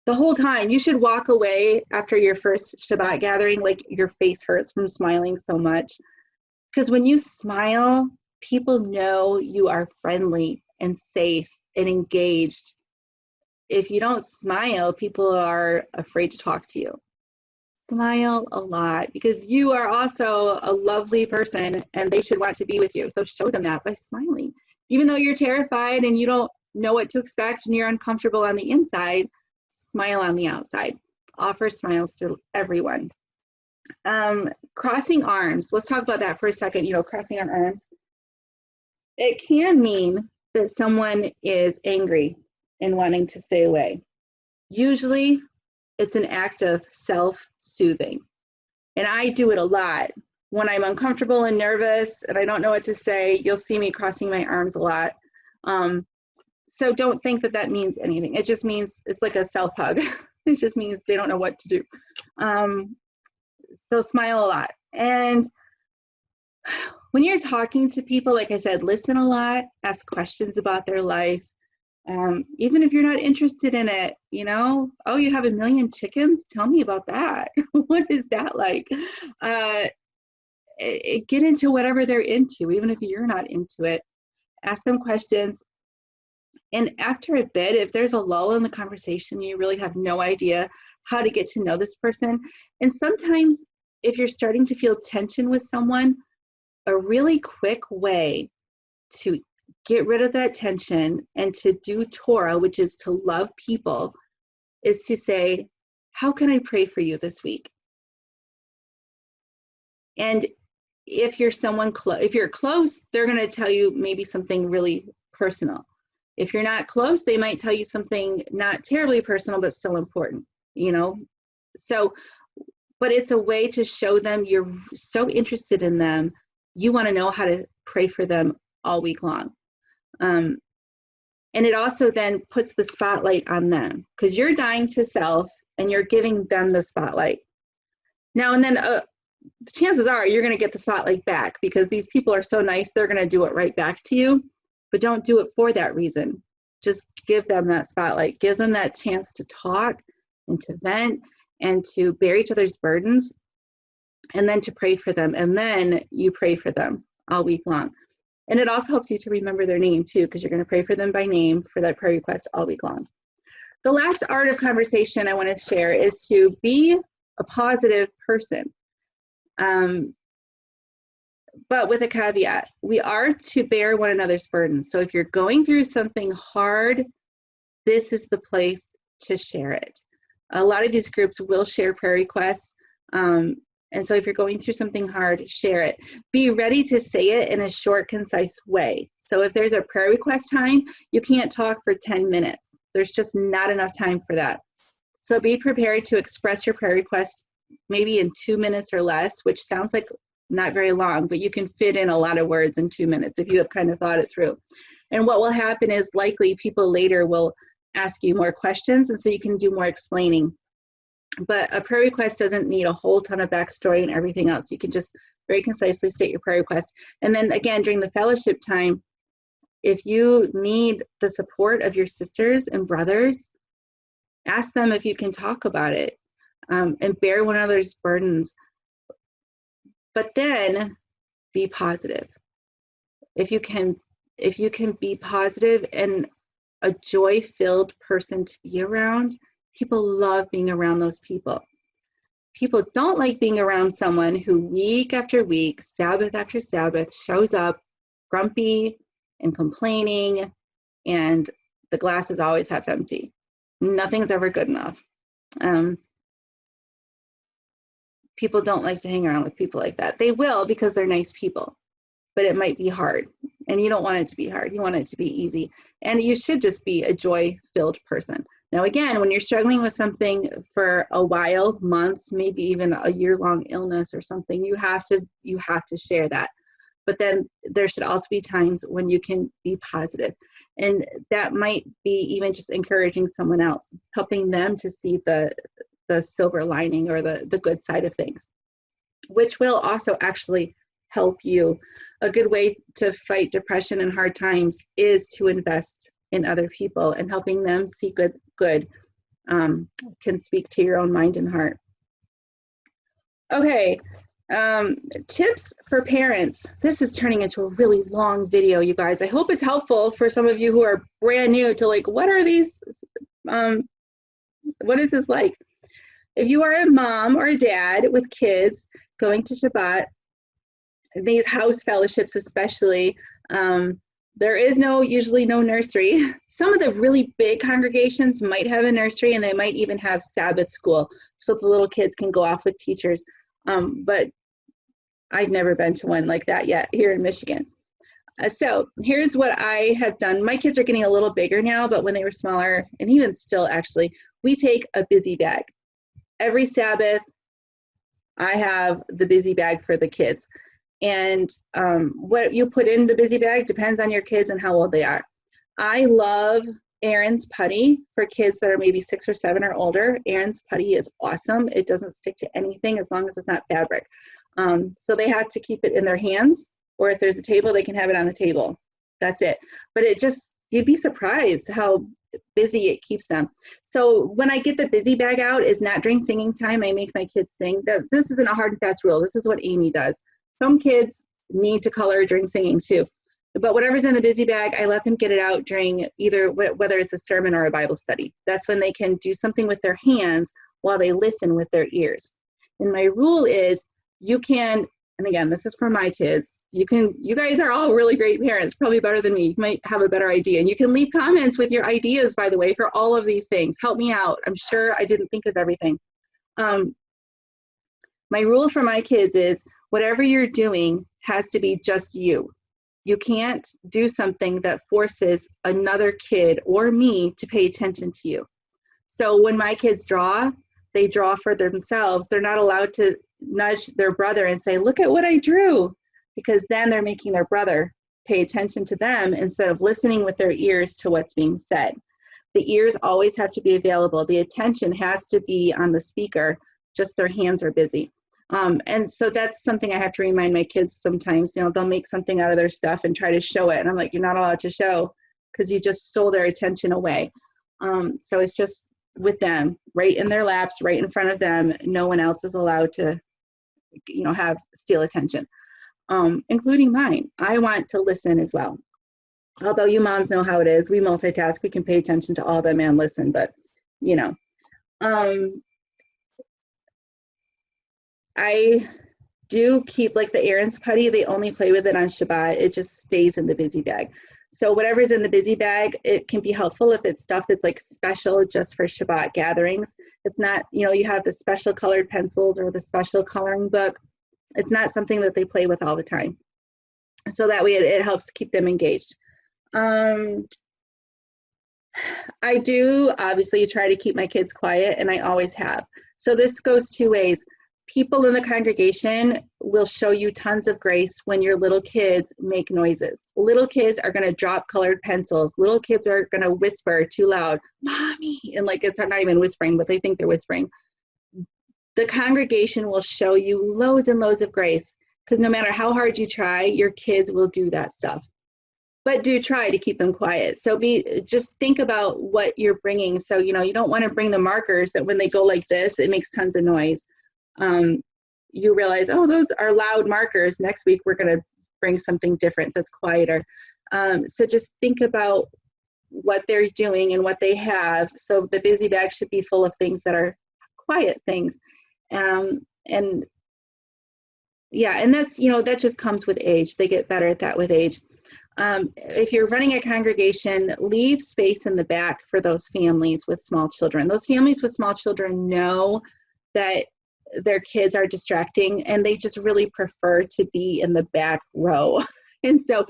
S1: The whole time. You should walk away after your first Shabbat gathering like your face hurts from smiling so much. Because when you smile, people know you are friendly and safe and engaged. If you don't smile, people are afraid to talk to you. Smile a lot, because you are also a lovely person and they should want to be with you. So show them that by smiling. Even though you're terrified and you don't know what to expect and you're uncomfortable on the inside, smile on the outside. Offer smiles to everyone. Crossing arms. Let's talk about that for a second. You know, crossing our arms. It can mean that someone is angry and wanting to stay away. Usually, it's an act of self-soothing. And I do it a lot. When I'm uncomfortable and nervous and I don't know what to say, you'll see me crossing my arms a lot. So don't think that that means anything. It just means it's like a self-hug. It just means they don't know what to do. So smile a lot. And when you're talking to people, like I said, listen a lot, ask questions about their life. Even if you're not interested in it, you know, oh, you have 1 million chickens? Tell me about that. What is that like? Get into whatever they're into, even if you're not into it. Ask them questions. And after a bit, if there's a lull in the conversation, you really have no idea how to get to know this person. And sometimes if you're starting to feel tension with someone, a really quick way to get rid of that tension and to do Torah, which is to love people, is to say, how can I pray for you this week? And if you're someone if you're close, they're going to tell you maybe something really personal. If you're not close, they might tell you something not terribly personal, but still important, you know? So, but it's a way to show them you're so interested in them. You want to know how to pray for them all week long. And it also then puts the spotlight on them, because you're dying to self and you're giving them the spotlight. Now and then, the chances are you're going to get the spotlight back, because these people are so nice, they're going to do it right back to you. But don't do it for that reason. Just give them that spotlight. Give them that chance to talk and to vent and to bear each other's burdens, and then to pray for them. And then you pray for them all week long. And it also helps you to remember their name too, because you're going to pray for them by name for that prayer request all week long. The last art of conversation I want to share is to be a positive person. But with a caveat, we are to bear one another's burdens. So if you're going through something hard, this is the place to share it. A lot of these groups will share prayer requests. And so if you're going through something hard, share it. Be ready to say it in a short, concise way. So if there's a prayer request time, you can't talk for 10 minutes. There's just not enough time for that. So be prepared to express your prayer request maybe in 2 minutes or less, which sounds like not very long, but you can fit in a lot of words in 2 minutes if you have kind of thought it through. And what will happen is likely people later will ask you more questions, and so you can do more explaining. But a prayer request doesn't need a whole ton of backstory and everything else. You can just very concisely state your prayer request. And then again, during the fellowship time, if you need the support of your sisters and brothers, ask them if you can talk about it, and bear one another's burdens. But then be positive. If you can be positive and a joy-filled person to be around, people love being around those people. People don't like being around someone who week after week, Sabbath after Sabbath, shows up grumpy and complaining, and the glass is always half empty. Nothing's ever good enough. People don't like to hang around with people like that. They will, because they're nice people, but it might be hard, and you don't want it to be hard. You want it to be easy, and you should just be a joy-filled person. Now, again, when you're struggling with something for a while, months, maybe even a year-long illness or something, you have to share that. But then there should also be times when you can be positive. And that might be even just encouraging someone else, helping them to see the silver lining or the good side of things, which will also actually help you. A good way to fight depression and hard times is to invest in other people, and helping them see good can speak to your own mind and heart. Okay, tips for parents. This is turning into a really long video, you guys. I hope it's helpful for some of you who are brand new to like, what are these, what is this like? If you are a mom or a dad with kids going to Shabbat, these house fellowships especially, there is usually no nursery. Some of the really big congregations might have a nursery, and they might even have Sabbath school so the little kids can go off with teachers. But I've never been to one like that yet here in Michigan. So here's what I have done. My kids are getting a little bigger now, but when they were smaller, and even still actually, we take a busy bag. Every Sabbath, I have the busy bag for the kids. And what you put in the busy bag depends on your kids and how old they are. I love Aaron's putty for kids that are maybe 6 or 7 or older. Aaron's putty is awesome. It doesn't stick to anything as long as it's not fabric. So they have to keep it in their hands, or if there's a table, they can have it on the table. That's it. But it just, you'd be surprised how busy it keeps them. So when I get the busy bag out, is not during singing time. I make my kids sing. This isn't a hard and fast rule. This is what Amy does. Some kids need to color during singing too. But whatever's in the busy bag, I let them get it out during either, whether it's a sermon or a Bible study. That's when they can do something with their hands while they listen with their ears. And my rule is, you can, and again, this is for my kids, you guys are all really great parents, probably better than me. You might have a better idea. And you can leave comments with your ideas, by the way, for all of these things. Help me out. I'm sure I didn't think of everything. My rule for my kids is, whatever you're doing has to be just you. You can't do something that forces another kid or me to pay attention to you. So when my kids draw, they draw for themselves. They're not allowed to nudge their brother and say, look at what I drew, because then they're making their brother pay attention to them instead of listening with their ears to what's being said. The ears always have to be available. The attention has to be on the speaker, just their hands are busy. And so that's something I have to remind my kids sometimes. You know, they'll make something out of their stuff and try to show it. And I'm like, you're not allowed to show, because you just stole their attention away. So it's just with them, right in their laps, right in front of them. No one else is allowed to, you know, steal attention, including mine. I want to listen as well. Although you moms know how it is. We multitask. We can pay attention to all of them and listen, but, you know. I do keep, like the Aaron's putty, they only play with it on Shabbat. It just stays in the busy bag. So whatever's in the busy bag, it can be helpful if it's stuff that's like special just for Shabbat gatherings. It's not, you know, you have the special colored pencils or the special coloring book. It's not something that they play with all the time. So that way it helps keep them engaged. I do obviously try to keep my kids quiet, and I always have. So this goes two ways. People in the congregation will show you tons of grace when your little kids make noises. Little kids are going to drop colored pencils. Little kids are going to whisper too loud, mommy, and like it's not even whispering, but they think they're whispering. The congregation will show you loads and loads of grace, because no matter how hard you try, your kids will do that stuff. But do try to keep them quiet. So just think about what you're bringing. So, you know, you don't want to bring the markers that when they go like this, it makes tons of noise. You realize, oh, those are loud markers. Next week, we're going to bring something different that's quieter. So just think about what they're doing and what they have. So the busy bag should be full of things that are quiet things. And yeah, and that's, you know, that just comes with age. They get better at that with age. If you're running a congregation, leave space in the back for those families with small children. Those families with small children know that their kids are distracting, and they just really prefer to be in the back row. And so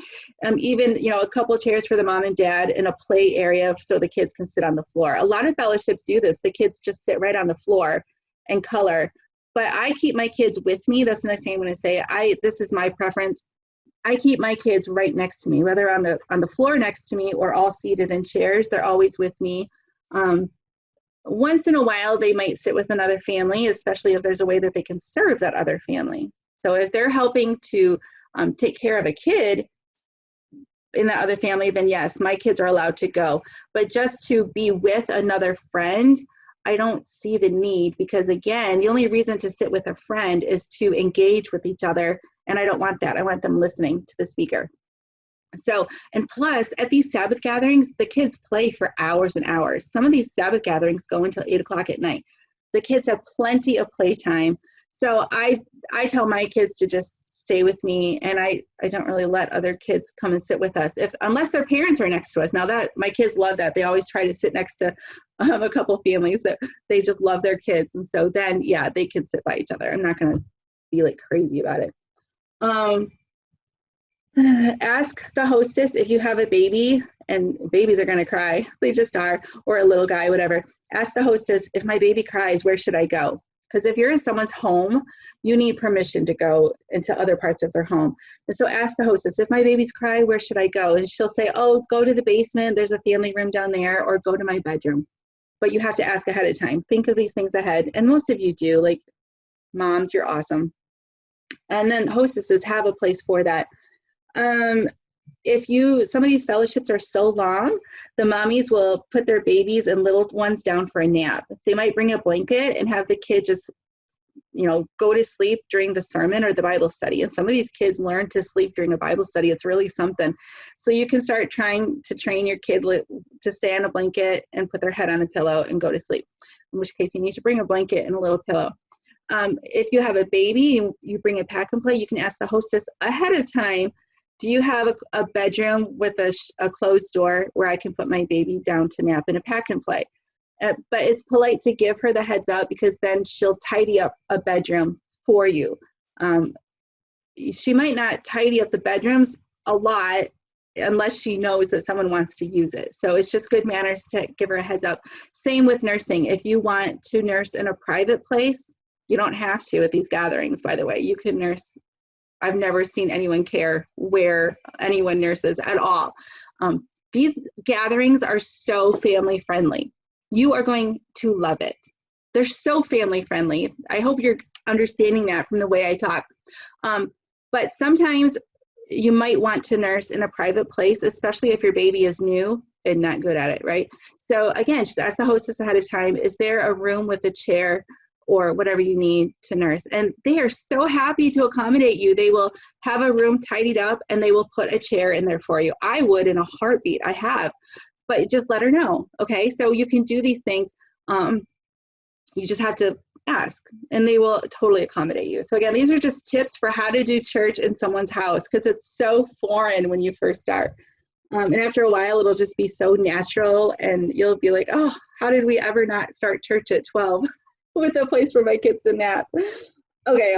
S1: even, you know, a couple chairs for the mom and dad in a play area so the kids can sit on the floor. A lot of fellowships do this. The kids just sit right on the floor and color. But I keep my kids with me. That's the next thing I'm going to say. This is my preference. I keep my kids right next to me, whether on the floor next to me or all seated in chairs. They're always with me. Once in a while, they might sit with another family, especially if there's a way that they can serve that other family. So if they're helping to take care of a kid in that other family, then yes, my kids are allowed to go. But just to be with another friend, I don't see the need, because again, the only reason to sit with a friend is to engage with each other. And I don't want that. I want them listening to the speaker. So, and plus at these Sabbath gatherings, the kids play for hours and hours. Some of these Sabbath gatherings go until 8 o'clock at night. The kids have plenty of playtime. So I tell my kids to just stay with me, and I don't really let other kids come and sit with us, unless their parents are next to us. Now that my kids love that. They always try to sit next to a couple families that they just love their kids. And so then, yeah, they can sit by each other. I'm not going to be like crazy about it. Ask the hostess if you have a baby, and babies are going to cry. They just are, or a little guy, whatever. Ask the hostess, if my baby cries, where should I go? Because if you're in someone's home, you need permission to go into other parts of their home. And so ask the hostess, if my babies cry, where should I go? And she'll say, oh, go to the basement. There's a family room down there, or go to my bedroom. But you have to ask ahead of time. Think of these things ahead. And most of you do. Like, moms, you're awesome. And then hostesses have a place for that. Some of these fellowships are so long, the mommies will put their babies and little ones down for a nap. They might bring a blanket and have the kid just, go to sleep during the sermon or the Bible study. And some of these kids learn to sleep during a Bible study. It's really something. So you can start trying to train your kid to stay on a blanket and put their head on a pillow and go to sleep, in which case you need to bring a blanket and a little pillow. If you have a baby, you bring a pack and play, you can ask the hostess ahead of time, do you have a bedroom with a closed door where I can put my baby down to nap in a pack and play? But it's polite to give her the heads up, because then she'll tidy up a bedroom for you. She might not tidy up the bedrooms a lot unless she knows that someone wants to use it. So it's just good manners to give her a heads up. Same with nursing. If you want to nurse in a private place, you don't have to at these gatherings, by the way. You can nurse. I've never seen anyone care where anyone nurses at all. These gatherings are so family friendly. You are going to love it. They're so family friendly. I hope you're understanding that from the way I talk. But sometimes you might want to nurse in a private place, especially if your baby is new and not good at it, right? So again, just ask the hostess ahead of time, is there a room with a chair or whatever you need to nurse? And they are so happy to accommodate you. They will have a room tidied up and they will put a chair in there for you. I would in a heartbeat. I have, but just let her know. Okay. So you can do these things. You just have to ask and they will totally accommodate you. So again, these are just tips for how to do church in someone's house, because it's so foreign when you first start. And after a while, it'll just be so natural and you'll be like, oh, how did we ever not start church at 12? With a place for my kids to nap. Okay.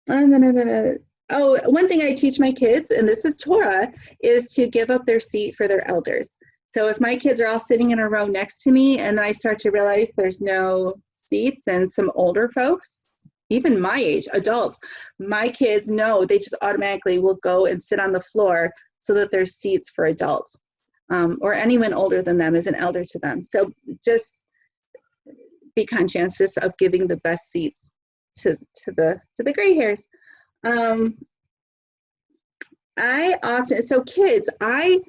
S1: One thing I teach my kids, and this is Torah, is to give up their seat for their elders. So if my kids are all sitting in a row next to me and then I start to realize there's no seats and some older folks, even my age, adults, my kids know they just automatically will go and sit on the floor so that there's seats for adults, or anyone older than them is an elder to them. So just be conscientious of giving the best seats to the gray hairs. Kids, I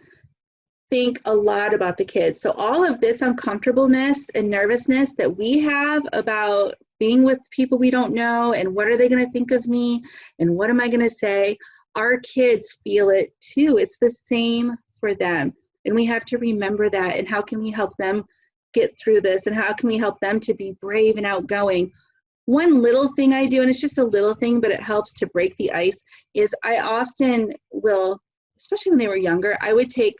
S1: think a lot about the kids. So all of this uncomfortableness and nervousness that we have about being with people we don't know and what are they going to think of me and what am I going to say, our kids feel it too. It's the same for them. And we have to remember that. And how can we help them get through this, and how can we help them to be brave and outgoing? One little thing I do, and it's just a little thing, but it helps to break the ice, is I often will, especially when they were younger, I would take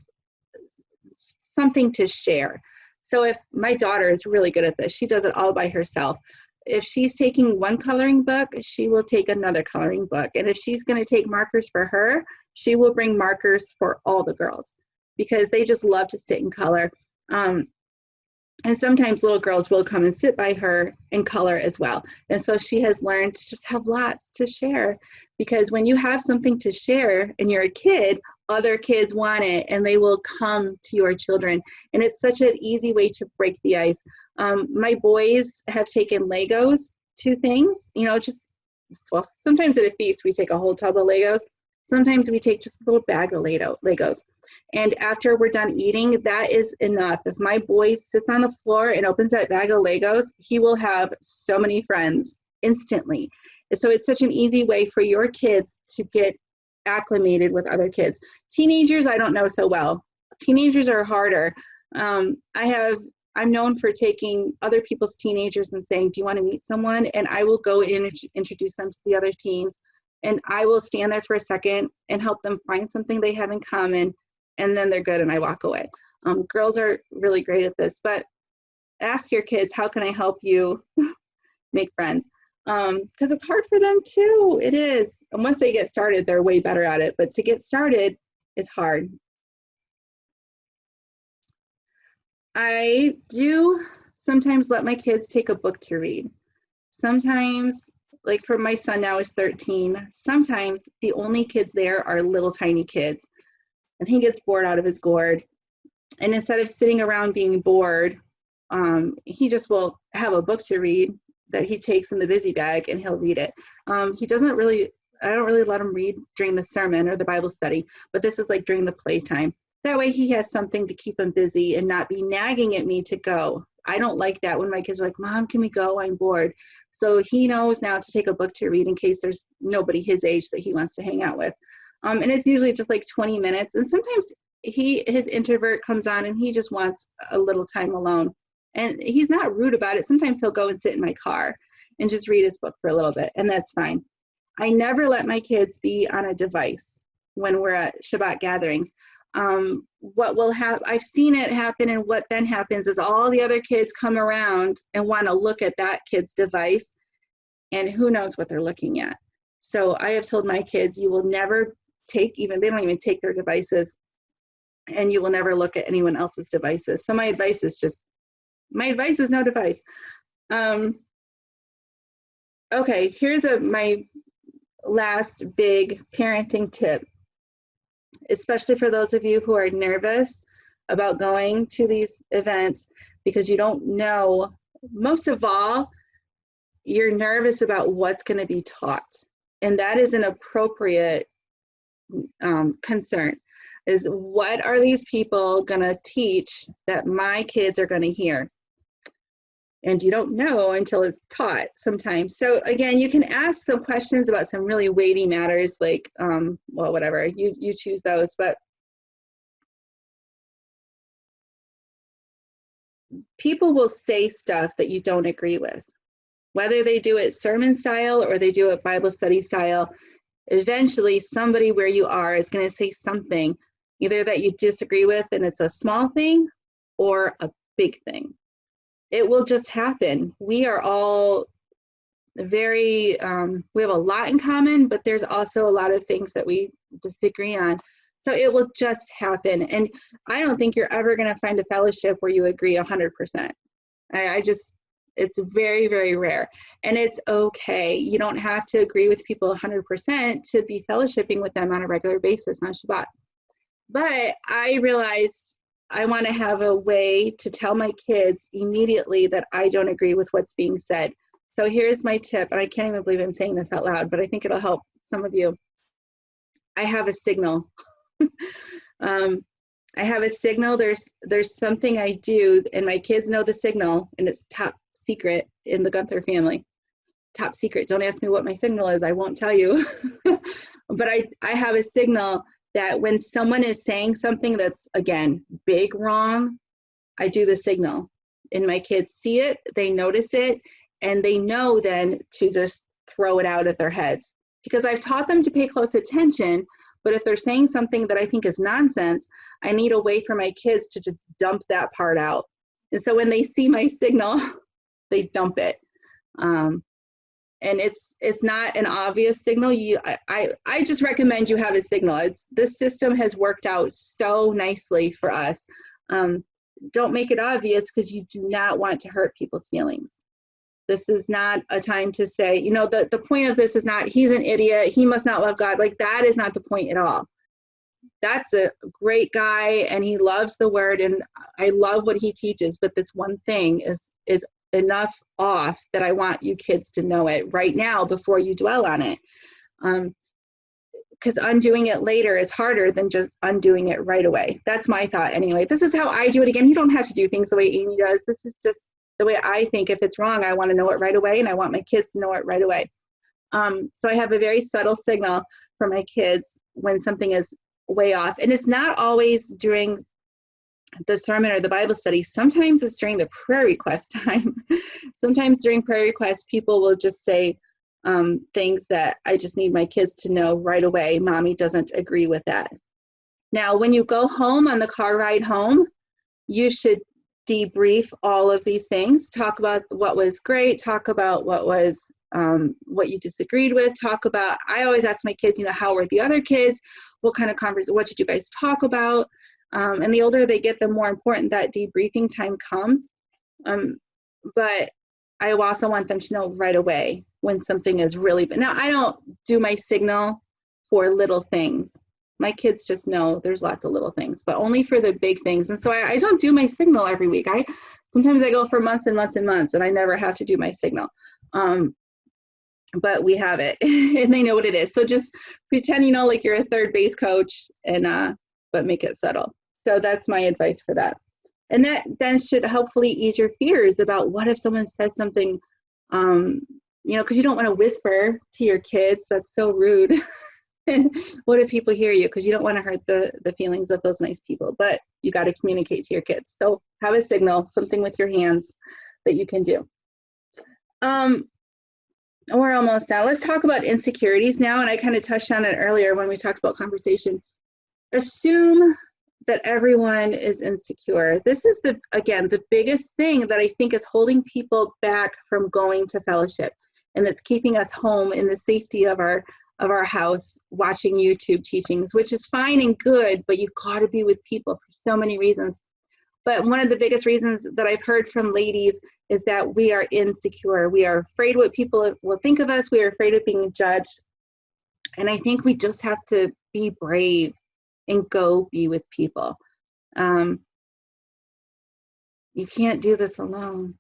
S1: something to share. So if my daughter is really good at this, she does it all by herself. If she's taking one coloring book, she will take another coloring book. And if she's going to take markers for her, she will bring markers for all the girls, because they just love to sit and color. And sometimes little girls will come and sit by her and color as well. And so she has learned to just have lots to share, because when you have something to share and you're a kid, other kids want it and they will come to your children. And it's such an easy way to break the ice. My boys have taken Legos to things, you know, just, well, sometimes at a feast we take a whole tub of Legos. Sometimes we take just a little bag of Legos. And after we're done eating, that is enough. If my boy sits on the floor and opens that bag of Legos, he will have so many friends instantly. And so it's such an easy way for your kids to get acclimated with other kids. Teenagers, I don't know so well. Teenagers are harder. I'm known for taking other people's teenagers and saying, do you want to meet someone? And I will go and introduce them to the other teens. And I will stand there for a second and help them find something they have in common. And then they're good and I walk away. Girls are really great at this, but ask your kids, how can I help you make friends? Because it's hard for them too. It is. And once they get started, they're way better at it. But to get started is hard. I do sometimes let my kids take a book to read. Sometimes, like for my son now is 13, sometimes the only kids there are little tiny kids. And he gets bored out of his gourd. And instead of sitting around being bored, he just will have a book to read that he takes in the busy bag and he'll read it. I don't really let him read during the sermon or the Bible study, but this is like during the playtime. That way he has something to keep him busy and not be nagging at me to go. I don't like that when my kids are like, Mom, can we go? I'm bored. So he knows now to take a book to read in case there's nobody his age that he wants to hang out with. And it's usually just like 20 minutes. And sometimes his introvert comes on and he just wants a little time alone. And he's not rude about it. Sometimes he'll go and sit in my car and just read his book for a little bit, and that's fine. I never let my kids be on a device when we're at Shabbat gatherings. What will happen, I've seen it happen, and what then happens is all the other kids come around and want to look at that kid's device, and who knows what they're looking at. So I have told my kids, you will never take, they don't even take their devices, and you will never look at anyone else's devices. So my advice is no device. Okay, here's my last big parenting tip, especially for those of you who are nervous about going to these events because you don't know. Most of all, you're nervous about what's going to be taught, and that is an appropriate concern. Is what are these people going to teach that my kids are going to hear? And you don't know until it's taught sometimes. So again, you can ask some questions about some really weighty matters, like, well, whatever, you choose those. But people will say stuff that you don't agree with. Whether they do it sermon style or they do it Bible study style, eventually somebody where you are is going to say something either that you disagree with and it's a small thing or a big thing. It will just happen. We are all very, we have a lot in common, but there's also a lot of things that we disagree on. So it will just happen. And I don't think you're ever going to find a fellowship where you agree 100%. It's very, very rare. And it's okay. You don't have to agree with people 100% to be fellowshipping with them on a regular basis on Shabbat. But I realized I want to have a way to tell my kids immediately that I don't agree with what's being said. So here's my tip, and I can't even believe I'm saying this out loud, but I think it'll help some of you. I have a signal. I have a signal. There's something I do, and my kids know the signal, and it's top secret in the Gunther family. Top secret. Don't ask me what my signal is. I won't tell you. But I have a signal that when someone is saying something that's, again, big wrong, I do the signal. And my kids see it, they notice it, and they know then to just throw it out of their heads. Because I've taught them to pay close attention, but if they're saying something that I think is nonsense, I need a way for my kids to just dump that part out. And so when they see my signal, they dump it. And it's not an obvious signal. I just recommend you have a signal. This system has worked out so nicely for us. don't make it obvious, because you do not want to hurt people's feelings. This is not a time to say, you know, the point of this is not, he's an idiot, he must not love God. Like, that is not the point at all. That's a great guy, and he loves the word, and I love what he teaches, but this one thing is enough off that I want you kids to know it right now before you dwell on it. Because undoing it later is harder than just undoing it right away. That's my thought anyway. This is how I do it. Again, you don't have to do things the way Amy does. This is just the way I think. If it's wrong, I want to know it right away, and I want my kids to know it right away. So I have a very subtle signal for my kids when something is way off. And it's not always during the sermon or the Bible study. Sometimes it's during the prayer request time. Sometimes during prayer requests, people will just say things that I just need my kids to know right away. Mommy doesn't agree with that. Now, when you go home on the car ride home, you should debrief all of these things. Talk about what was great. Talk about what was what you disagreed with. Talk about, I always ask my kids, you know, how were the other kids? What kind of conversation, what did you guys talk about? And the older they get, the more important that debriefing time comes. But I also want them to know right away when something is really bad. Now, I don't do my signal for little things. My kids just know there's lots of little things, but only for the big things. And so I don't do my signal every week. Sometimes I go for months and months and months, and I never have to do my signal. But we have it, and they know what it is. So just pretend, you know, like you're a third base coach, and but make it subtle. So that's my advice for that. And that then should hopefully ease your fears about what if someone says something, you know, because you don't want to whisper to your kids. That's so rude. And what if people hear you? Because you don't want to hurt the feelings of those nice people. But you got to communicate to your kids. So have a signal, something with your hands that you can do. We're almost now. Let's talk about insecurities now. And I kind of touched on it earlier when we talked about conversation. Assume that everyone is insecure. This is again, the biggest thing that I think is holding people back from going to fellowship, and it's keeping us home in the safety of our house watching YouTube teachings, which is fine and good, but you've got to be with people for so many reasons. But one of the biggest reasons that I've heard from ladies is that we are insecure. We are afraid what people will think of us. We are afraid of being judged. And I think we just have to be brave and go be with people. You can't do this alone.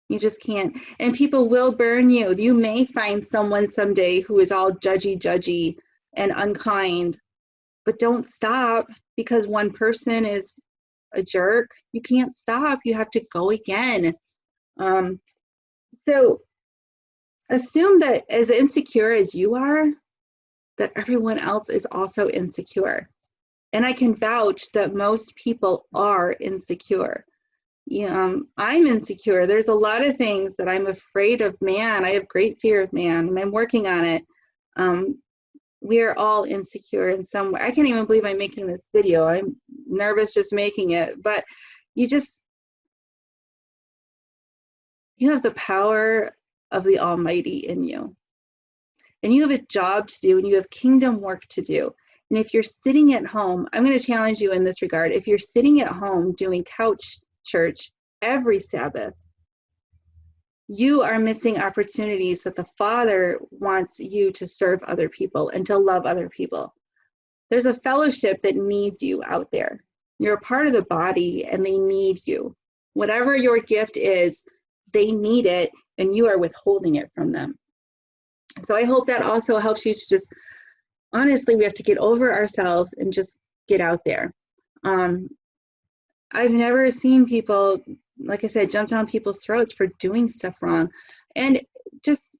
S1: You just can't. And people will burn you. You may find someone someday who is all judgy and unkind, but don't stop because one person is a jerk. You can't stop. You have to go again. So assume that as insecure as you are, that everyone else is also insecure. And I can vouch that most people are insecure. I'm insecure. There's a lot of things that I'm afraid of man. I have great fear of man, and I'm working on it. We are all insecure in some way. I can't even believe I'm making this video. I'm nervous just making it. But you have the power of the Almighty in you. And you have a job to do, and you have kingdom work to do. And if you're sitting at home, I'm going to challenge you in this regard. If you're sitting at home doing couch church every Sabbath, you are missing opportunities that the Father wants you to serve other people and to love other people. There's a fellowship that needs you out there. You're a part of the body, and they need you. Whatever your gift is, they need it, and you are withholding it from them. So I hope that also helps you to just, honestly, we have to get over ourselves and just get out there. I've never seen people, like I said, jump down people's throats for doing stuff wrong. And just,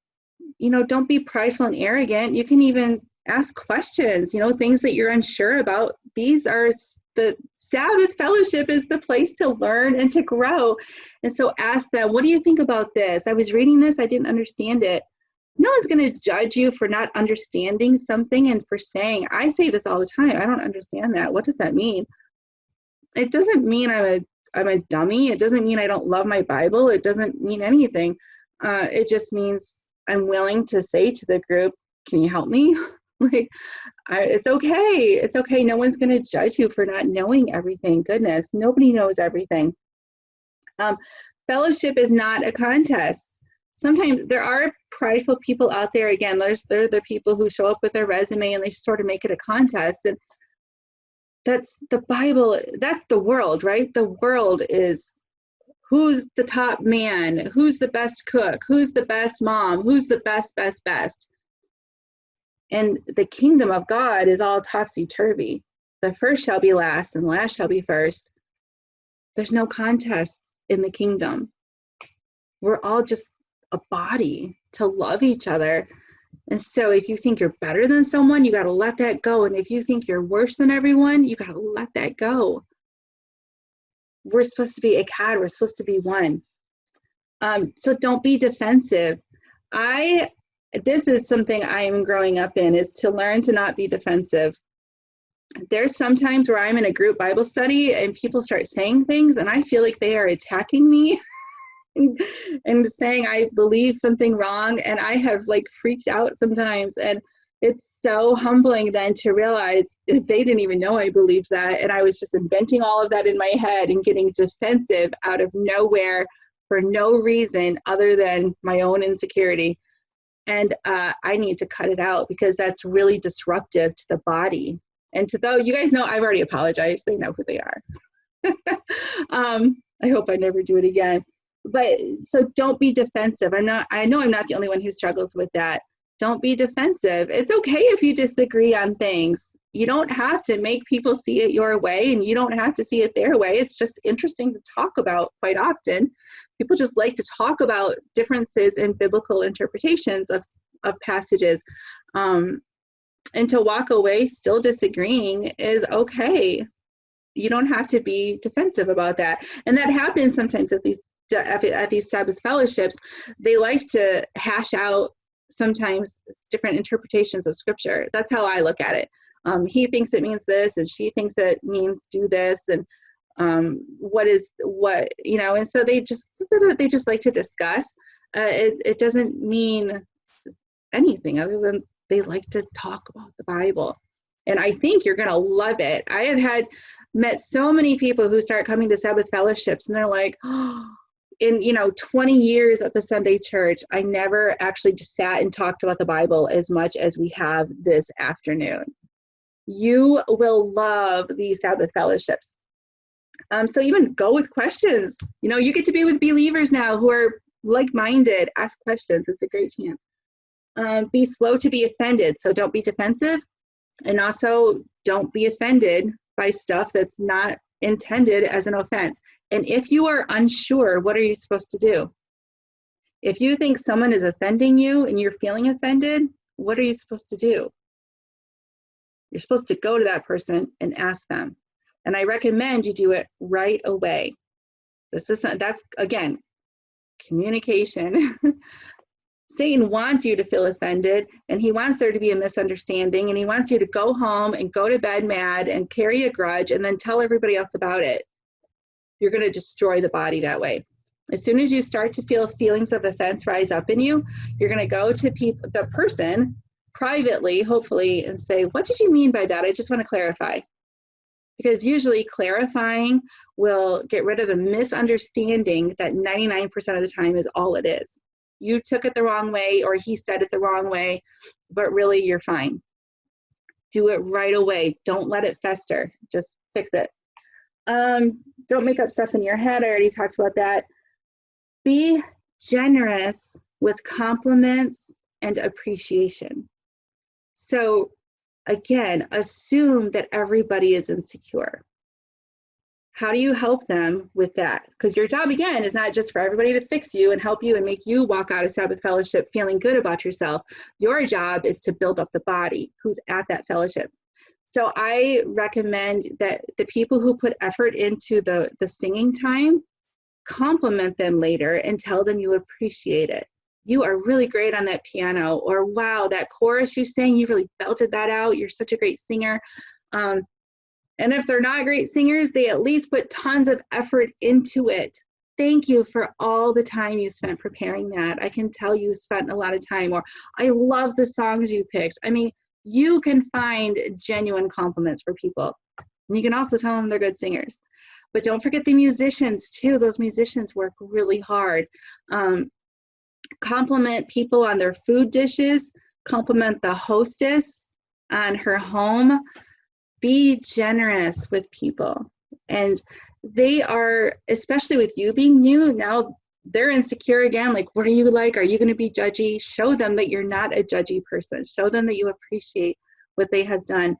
S1: don't be prideful and arrogant. You can even ask questions, things that you're unsure about. The Sabbath fellowship is the place to learn and to grow. And so ask them, what do you think about this? I was reading this, I didn't understand it. No one's going to judge you for not understanding something and for saying, I say this all the time, I don't understand that. What does that mean? It doesn't mean I'm a dummy. It doesn't mean I don't love my Bible. It doesn't mean anything. It just means I'm willing to say to the group, can you help me? Like, it's okay. It's okay. No one's going to judge you for not knowing everything. Goodness, nobody knows everything. Fellowship is not a contest. Sometimes there are prideful people out there. Again, there are the people who show up with their resume and they sort of make it a contest. And that's the Bible. That's the world, right? The world is who's the top man, who's the best cook, who's the best mom, who's the best. And the kingdom of God is all topsy-turvy. The first shall be last and the last shall be first. There's no contest in the kingdom. We're all just a body to love each other. And so if you think you're better than someone, you got to let that go. And if you think you're worse than everyone, you got to let that go. We're supposed to be Etiquette. We're supposed to be one. So don't be defensive. This is something I am growing up in, is to learn to not be defensive. There's some times where I'm in a group Bible study and people start saying things and I feel like they are attacking me and saying I believe something wrong, and I have like freaked out sometimes. And it's so humbling then to realize they didn't even know I believed that, and I was just inventing all of that in my head and getting defensive out of nowhere for no reason other than my own insecurity. And I need to cut it out because that's really disruptive to the body. And to those, you guys know I've already apologized. They know who they are. I hope I never do it again. But so don't be defensive. I know I'm not the only one who struggles with that. Don't be defensive. It's okay if you disagree on things. You don't have to make people see it your way, and you don't have to see it their way. It's just interesting to talk about quite often. People just like to talk about differences in biblical interpretations of passages. And to walk away still disagreeing is okay. You don't have to be defensive about that. And that happens sometimes at these Sabbath fellowships. They like to hash out sometimes different interpretations of scripture. That's how I look at it. He thinks it means this, and she thinks it means do this, and what, and so they just like to discuss. It doesn't mean anything other than they like to talk about the Bible. And I think you're going to love it. I have met so many people who start coming to Sabbath fellowships and they're like, oh, in 20 years at the Sunday church, I never actually just sat and talked about the Bible as much as we have this afternoon. You will love these Sabbath fellowships. So even go with questions. You get to be with believers now who are like-minded. Ask questions. It's a great chance. Be slow to be offended. So don't be defensive. And also don't be offended by stuff that's not intended as an offense. And if you are unsure, what are you supposed to do? If you think someone is offending you and you're feeling offended, what are you supposed to do? You're supposed to go to that person and ask them. And I recommend you do it right away. That's again, communication. Satan wants you to feel offended, and he wants there to be a misunderstanding, and he wants you to go home and go to bed mad and carry a grudge and then tell everybody else about it. You're going to destroy the body that way. As soon as you start to feel feelings of offense rise up in you, you're going to go to the person privately, hopefully, and say, what did you mean by that? I just want to clarify. Because usually clarifying will get rid of the misunderstanding that 99% of the time is all it is. You took it the wrong way, or he said it the wrong way, but really you're fine. Do it right away. Don't let it fester. Just fix it. Don't make up stuff in your head. I already talked about that. Be generous with compliments and appreciation. So again, assume that everybody is insecure. How do you help them with that? Because your job, again, is not just for everybody to fix you and help you and make you walk out of Sabbath fellowship feeling good about yourself. Your job is to build up the body who's at that fellowship. So I recommend that the people who put effort into the singing time, compliment them later and tell them you appreciate it. You are really great on that piano, or wow, that chorus you sang, you really belted that out. You're such a great singer. And if they're not great singers, they at least put tons of effort into it. Thank you for all the time you spent preparing that. I can tell you spent a lot of time. Or I love the songs you picked. I mean, you can find genuine compliments for people. And you can also tell them they're good singers. But don't forget the musicians too. Those musicians work really hard. Compliment people on their food dishes, compliment the hostess on her home. Be generous with people. And they are, especially with you being new, now they're insecure again. Like, what are you like? Are you going to be judgy? Show them that you're not a judgy person. Show them that you appreciate what they have done.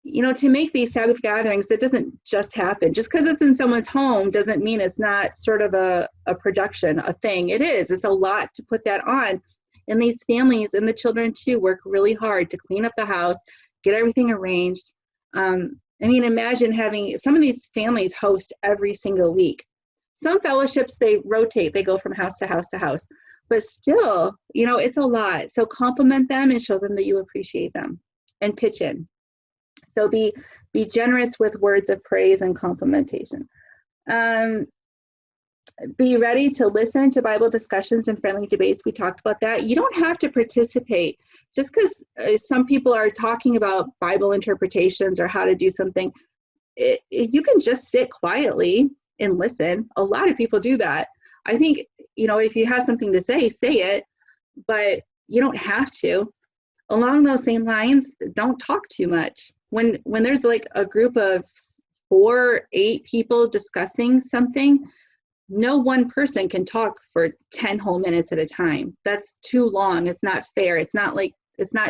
S1: You know, to make these Sabbath gatherings, it doesn't just happen. Just because it's in someone's home doesn't mean it's not sort of a production, a thing. It is. It's a lot to put that on. And these families and the children too work really hard to clean up the house, get everything arranged. I mean, imagine having some of these families host every single week. Some fellowships, they rotate, they go from house to house to house, but still, you know, it's a lot. So compliment them and show them that you appreciate them and pitch in. So be generous with words of praise and complimentation. Be ready to listen to Bible discussions and friendly debates. We talked about that. You don't have to participate. Just because some people are talking about Bible interpretations or how to do something, you can just sit quietly and listen. A lot of people do that. I think, you know, if you have something to say it, but you don't have to. Along those same lines, don't talk too much. When there's like a group of 4, 8 people discussing something, no one person can talk for 10 whole minutes at a time. That's too long. It's not fair. It's not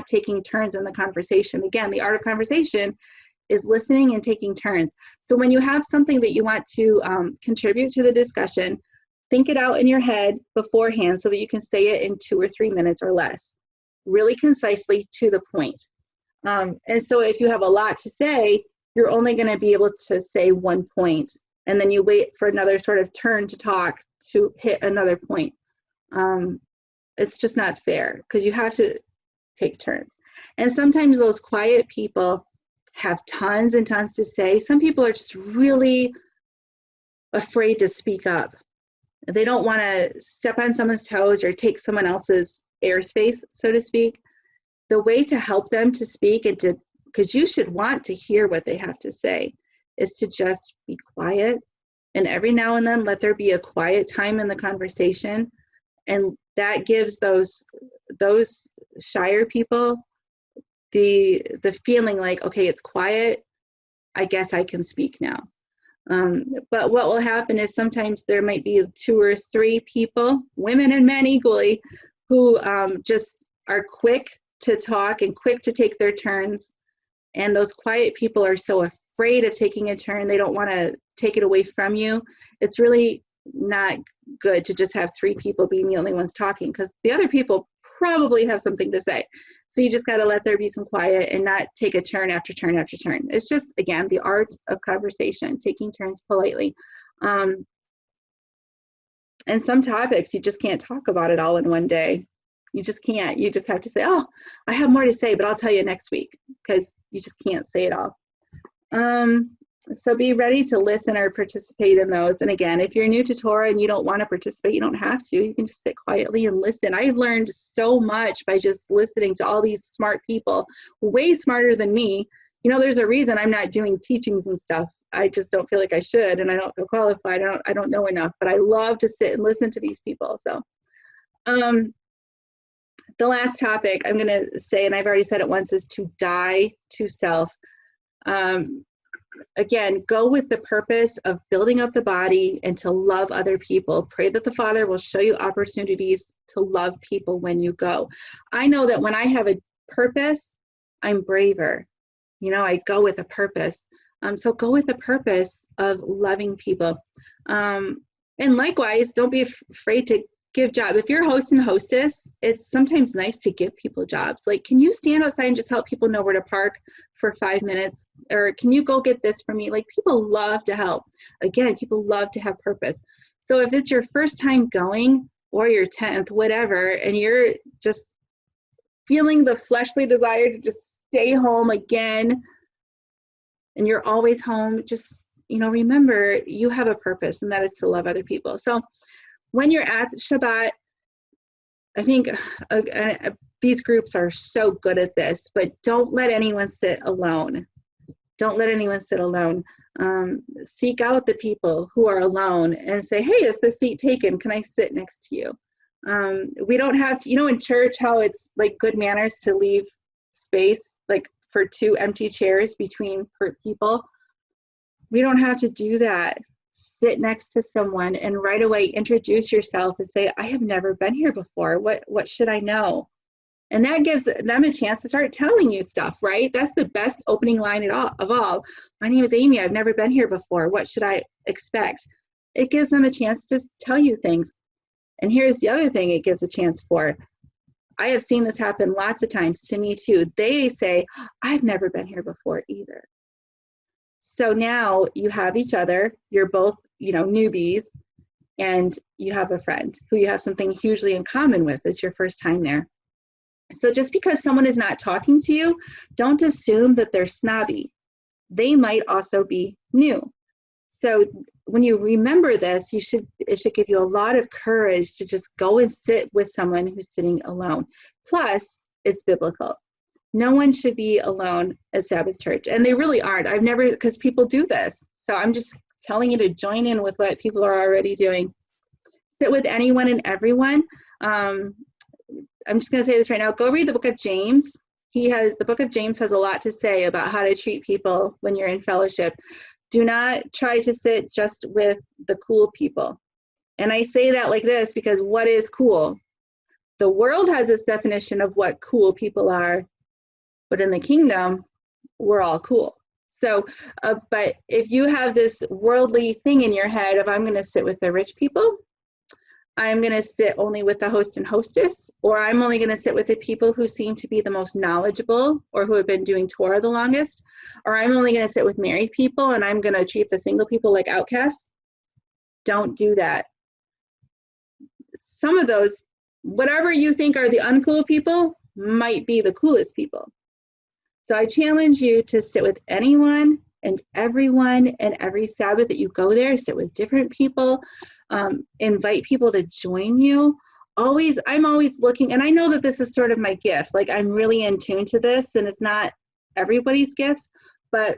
S1: taking turns in the conversation. Again, the art of conversation is listening and taking turns. So when you have something that you want to contribute to the discussion, think it out in your head beforehand so that you can say it in 2 or 3 minutes or less, really concisely to the point. And so if you have a lot to say, you're only going to be able to say one point, and then you wait for another sort of turn to talk to hit another point. It's just not fair because you have to take turns. And sometimes those quiet people have tons and tons to say. Some people are just really afraid to speak up. They don't want to step on someone's toes or take someone else's airspace, so to speak. The way to help them to speak and to, because you should want to hear what they have to say, is to just be quiet. And every now and then let there be a quiet time in the conversation. And that gives those shyer people the feeling like, okay, it's quiet, I guess I can speak now. But what will happen is sometimes there might be 2 or 3 people, women and men equally, who just are quick to talk and quick to take their turns. And those quiet people are so afraid of taking a turn. They don't want to take it away from you. It's really not good to just have 3 people being the only ones talking, because the other people probably have something to say. So you just got to let there be some quiet and not take a turn after turn after turn. It's just, again, the art of conversation, taking turns politely. And some topics, you just can't talk about it all in one day. You just can't. You just have to say, oh, I have more to say, but I'll tell you next week, because you just can't say it all. So be ready to listen or participate in those. And again, if you're new to Torah and you don't want to participate, you don't have to. You can just sit quietly and listen. I've learned so much by just listening to all these smart people, way smarter than me. You know, there's a reason I'm not doing teachings and stuff. I just don't feel like I should, and I don't feel qualified. I don't know enough, but I love to sit and listen to these people. So the last topic I'm going to say, and I've already said it once, is to die to self. Again, go with the purpose of building up the body and to love other people. Pray that the Father will show you opportunities to love people when you go. I know that when I have a purpose, I'm braver. You know, I go with a purpose. So go with the purpose of loving people. And likewise, don't be afraid to give job. If you're host and hostess, it's sometimes nice to give people jobs. Like, can you stand outside and just help people know where to park for 5 minutes? Or can you go get this for me? Like, people love to help. Again, people love to have purpose. So if it's your first time going, or your 10th, whatever, and you're just feeling the fleshly desire to just stay home again, and you're always home, just, you know, remember you have a purpose, and that is to love other people. So when you're at Shabbat, I think these groups are so good at this, but don't let anyone sit alone. Don't let anyone sit alone. Seek out the people who are alone and say, hey, is the seat taken? Can I sit next to you? We don't have to, in church, how it's like good manners to leave space, like for 2 empty chairs between people. We don't have to do that. Sit next to someone and right away introduce yourself and say, I have never been here before. What should I know? And that gives them a chance to start telling you stuff, right? That's the best opening line of all. My name is Amy. I've never been here before. What should I expect? It gives them a chance to tell you things. And here's the other thing it gives a chance for. I have seen this happen lots of times to me too. They say, I've never been here before either. So now you have each other. You're both, newbies, and you have a friend who you have something hugely in common with. It's your first time there. So just because someone is not talking to you, don't assume that they're snobby. They might also be new. So when you remember this, it should give you a lot of courage to just go and sit with someone who's sitting alone. Plus, it's biblical. No one should be alone at Sabbath church. And they really aren't. Because people do this. So I'm just telling you to join in with what people are already doing. Sit with anyone and everyone. I'm just going to say this right now. Go read the book of James. The book of James has a lot to say about how to treat people when you're in fellowship. Do not try to sit just with the cool people. And I say that like this because what is cool? The world has its definition of what cool people are, but in the kingdom, we're all cool. So, but if you have this worldly thing in your head of I'm going to sit with the rich people, I'm going to sit only with the host and hostess, or I'm only going to sit with the people who seem to be the most knowledgeable or who have been doing Torah the longest, or I'm only going to sit with married people and I'm going to treat the single people like outcasts. Don't do that. Some of those, whatever you think are the uncool people, might be the coolest people. So I challenge you to sit with anyone and everyone, and every Sabbath that you go there, sit with different people. Invite people to join you. I'm always looking, and I know that this is sort of my gift. Like I'm really in tune to this, and it's not everybody's gifts, but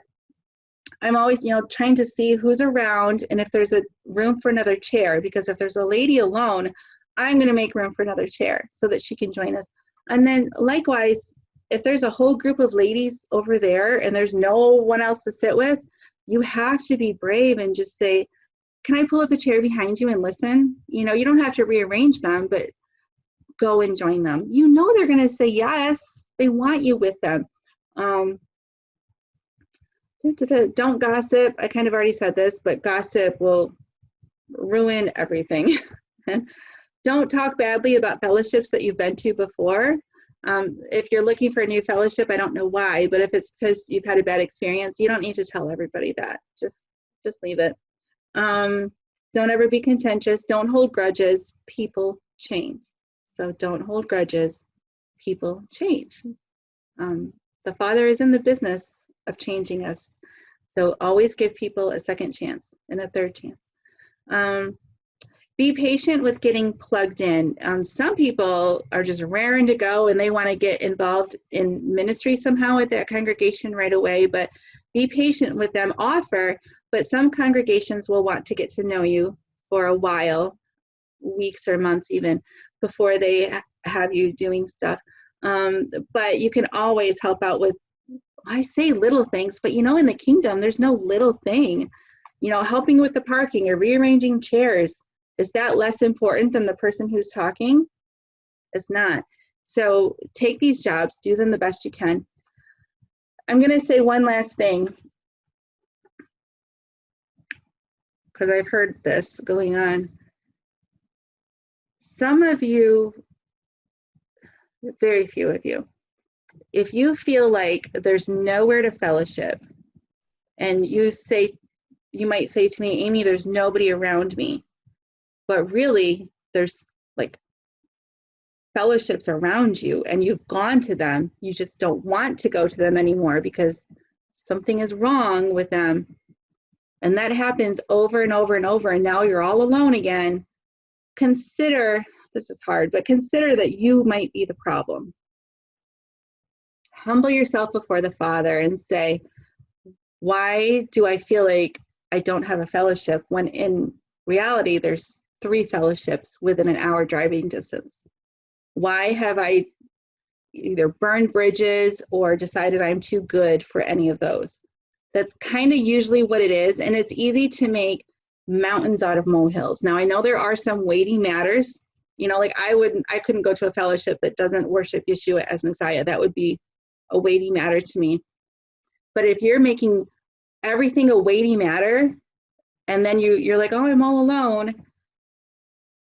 S1: I'm always, trying to see who's around and if there's a room for another chair, because if there's a lady alone, I'm going to make room for another chair so that she can join us. And then likewise, if there's a whole group of ladies over there and there's no one else to sit with, you have to be brave and just say, can I pull up a chair behind you and listen? You don't have to rearrange them, but go and join them. They're going to say yes. They want you with them. Don't gossip. I kind of already said this, but gossip will ruin everything. Don't talk badly about fellowships that you've been to before. If you're looking for a new fellowship, I don't know why, but if it's because you've had a bad experience, you don't need to tell everybody that. Just leave it. Don't ever be contentious. Don't hold grudges. People change. So don't hold grudges. People change. The Father is in the business of changing us. So always give people a second chance and a third chance. Be patient with getting plugged in. Some people are just raring to go and they want to get involved in ministry somehow at that congregation right away, but be patient with them. But some congregations will want to get to know you for a while, weeks or months even, before they have you doing stuff. But you can always help out with, I say little things, but in the kingdom, there's no little thing. Helping with the parking or rearranging chairs. Is that less important than the person who's talking? It's not. So take these jobs, do them the best you can. I'm going to say one last thing, because I've heard this going on. Some of you, very few of you, if you feel like there's nowhere to fellowship, and you might say to me, Amy, there's nobody around me. But really, there's like fellowships around you and you've gone to them. You just don't want to go to them anymore because something is wrong with them. And that happens over and over and over. And now you're all alone again. Consider this is hard, but consider that you might be the problem. Humble yourself before the Father and say, why do I feel like I don't have a fellowship when in reality there's 3 fellowships within an hour driving distance? Why have I either burned bridges or decided I'm too good for any of those? That's kind of usually what it is, and it's easy to make mountains out of molehills. Now, I know there are some weighty matters, you know, like I couldn't go to a fellowship that doesn't worship Yeshua as Messiah. That would be a weighty matter to me. But if you're making everything a weighty matter, and then you're like, oh, I'm all alone,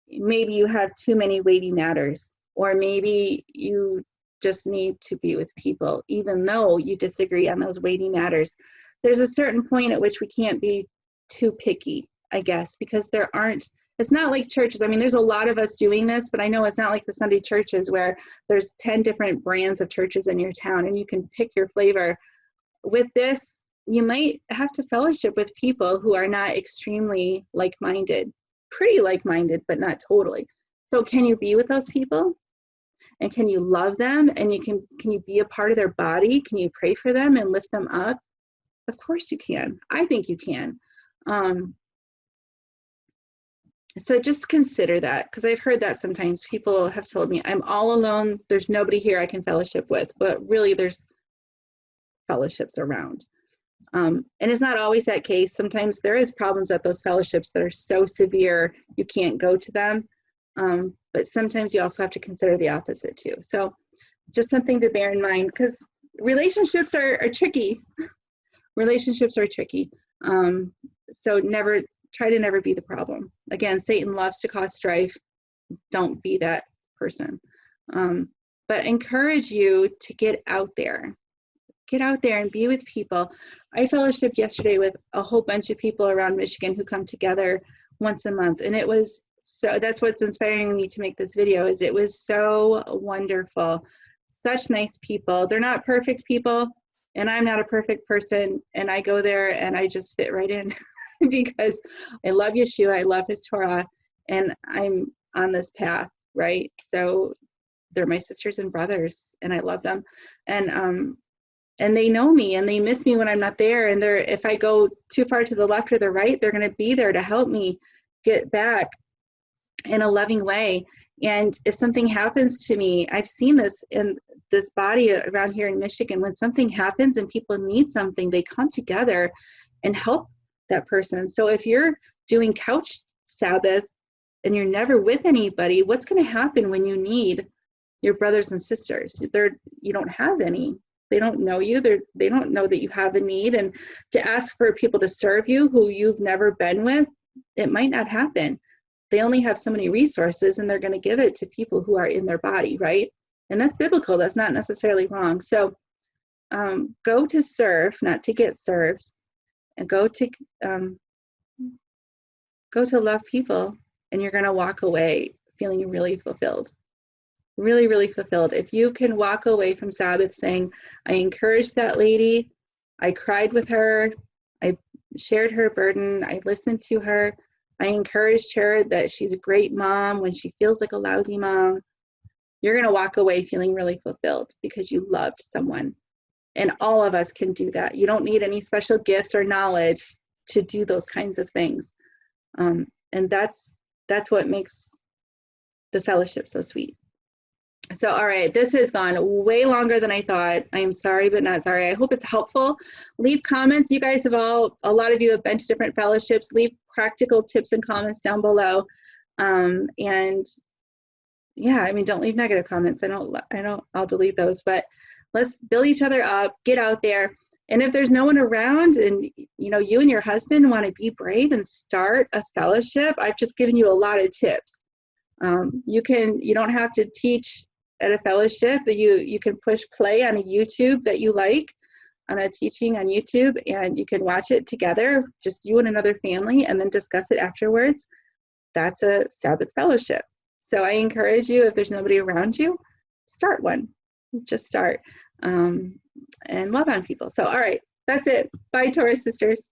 S1: maybe you have too many weighty matters, or maybe you just need to be with people, even though you disagree on those weighty matters. There's a certain point at which we can't be too picky, I guess, because it's not like churches. I mean, there's a lot of us doing this, but I know it's not like the Sunday churches where there's 10 different brands of churches in your town and you can pick your flavor. With this, you might have to fellowship with people who are not extremely like-minded, pretty like-minded, but not totally. So can you be with those people? And can you love them? And can you be a part of their body? Can you pray for them and lift them up? Of course you can. I think you can. So just consider that, because I've heard that sometimes people have told me, I'm all alone, there's nobody here I can fellowship with, but really there's fellowships around. And it's not always that case. Sometimes there is problems at those fellowships that are so severe you can't go to them. But sometimes you also have to consider the opposite too. So just something to bear in mind, because relationships are tricky. Relationships are tricky. So try to never be the problem. Again, Satan loves to cause strife. Don't be that person. But encourage you to get out there. Get out there and be with people. I fellowshipped yesterday with a whole bunch of people around Michigan who come together once a month. And it was so, that's what's inspiring me to make this video, is it was so wonderful. Such nice people. They're not perfect people, and I'm not a perfect person. And I go there and I just fit right in because I love Yeshua. I love his Torah, and I'm on this path, right? So they're my sisters and brothers, and I love them. And they know me, and they miss me when I'm not there. And if I go too far to the left or the right, they're going to be there to help me get back in a loving way. And if something happens to me, I've seen this in this body around here in Michigan, when something happens and people need something, they come together and help that person. So if you're doing couch Sabbath and you're never with anybody, what's going to happen when you need your brothers and sisters? You don't have any. They don't know you. They don't know that you have a need. And to ask for people to serve you who you've never been with, it might not happen. They only have so many resources, and they're going to give it to people who are in their body, right? And that's biblical. That's not necessarily wrong. So go to serve, not to get served, and go to love people, and you're going to walk away feeling really fulfilled. Really, really fulfilled. If you can walk away from Sabbath saying, I encouraged that lady, I cried with her, I shared her burden, I listened to her, I encouraged her that she's a great mom when she feels like a lousy mom, you're going to walk away feeling really fulfilled because you loved someone. And all of us can do that. You don't need any special gifts or knowledge to do those kinds of things. And that's what makes the fellowship so sweet. So, all right, this has gone way longer than I thought. I am sorry, but not sorry. I hope it's helpful. Leave comments. You guys a lot of you have been to different fellowships. Leave practical tips and comments down below. And yeah, I mean, don't leave negative comments. I'll delete those, but let's build each other up, get out there. And if there's no one around and, you know, you and your husband want to be brave and start a fellowship, I've just given you a lot of tips. You don't have to teach at a fellowship, but you can push play on a YouTube that you like, on a teaching on YouTube, and you can watch it together, just you and another family, and then discuss it afterwards. That's a Sabbath fellowship. So I encourage you, if there's nobody around you, start one. Just start and love on people. So, all right, that's it. Bye, Torah sisters.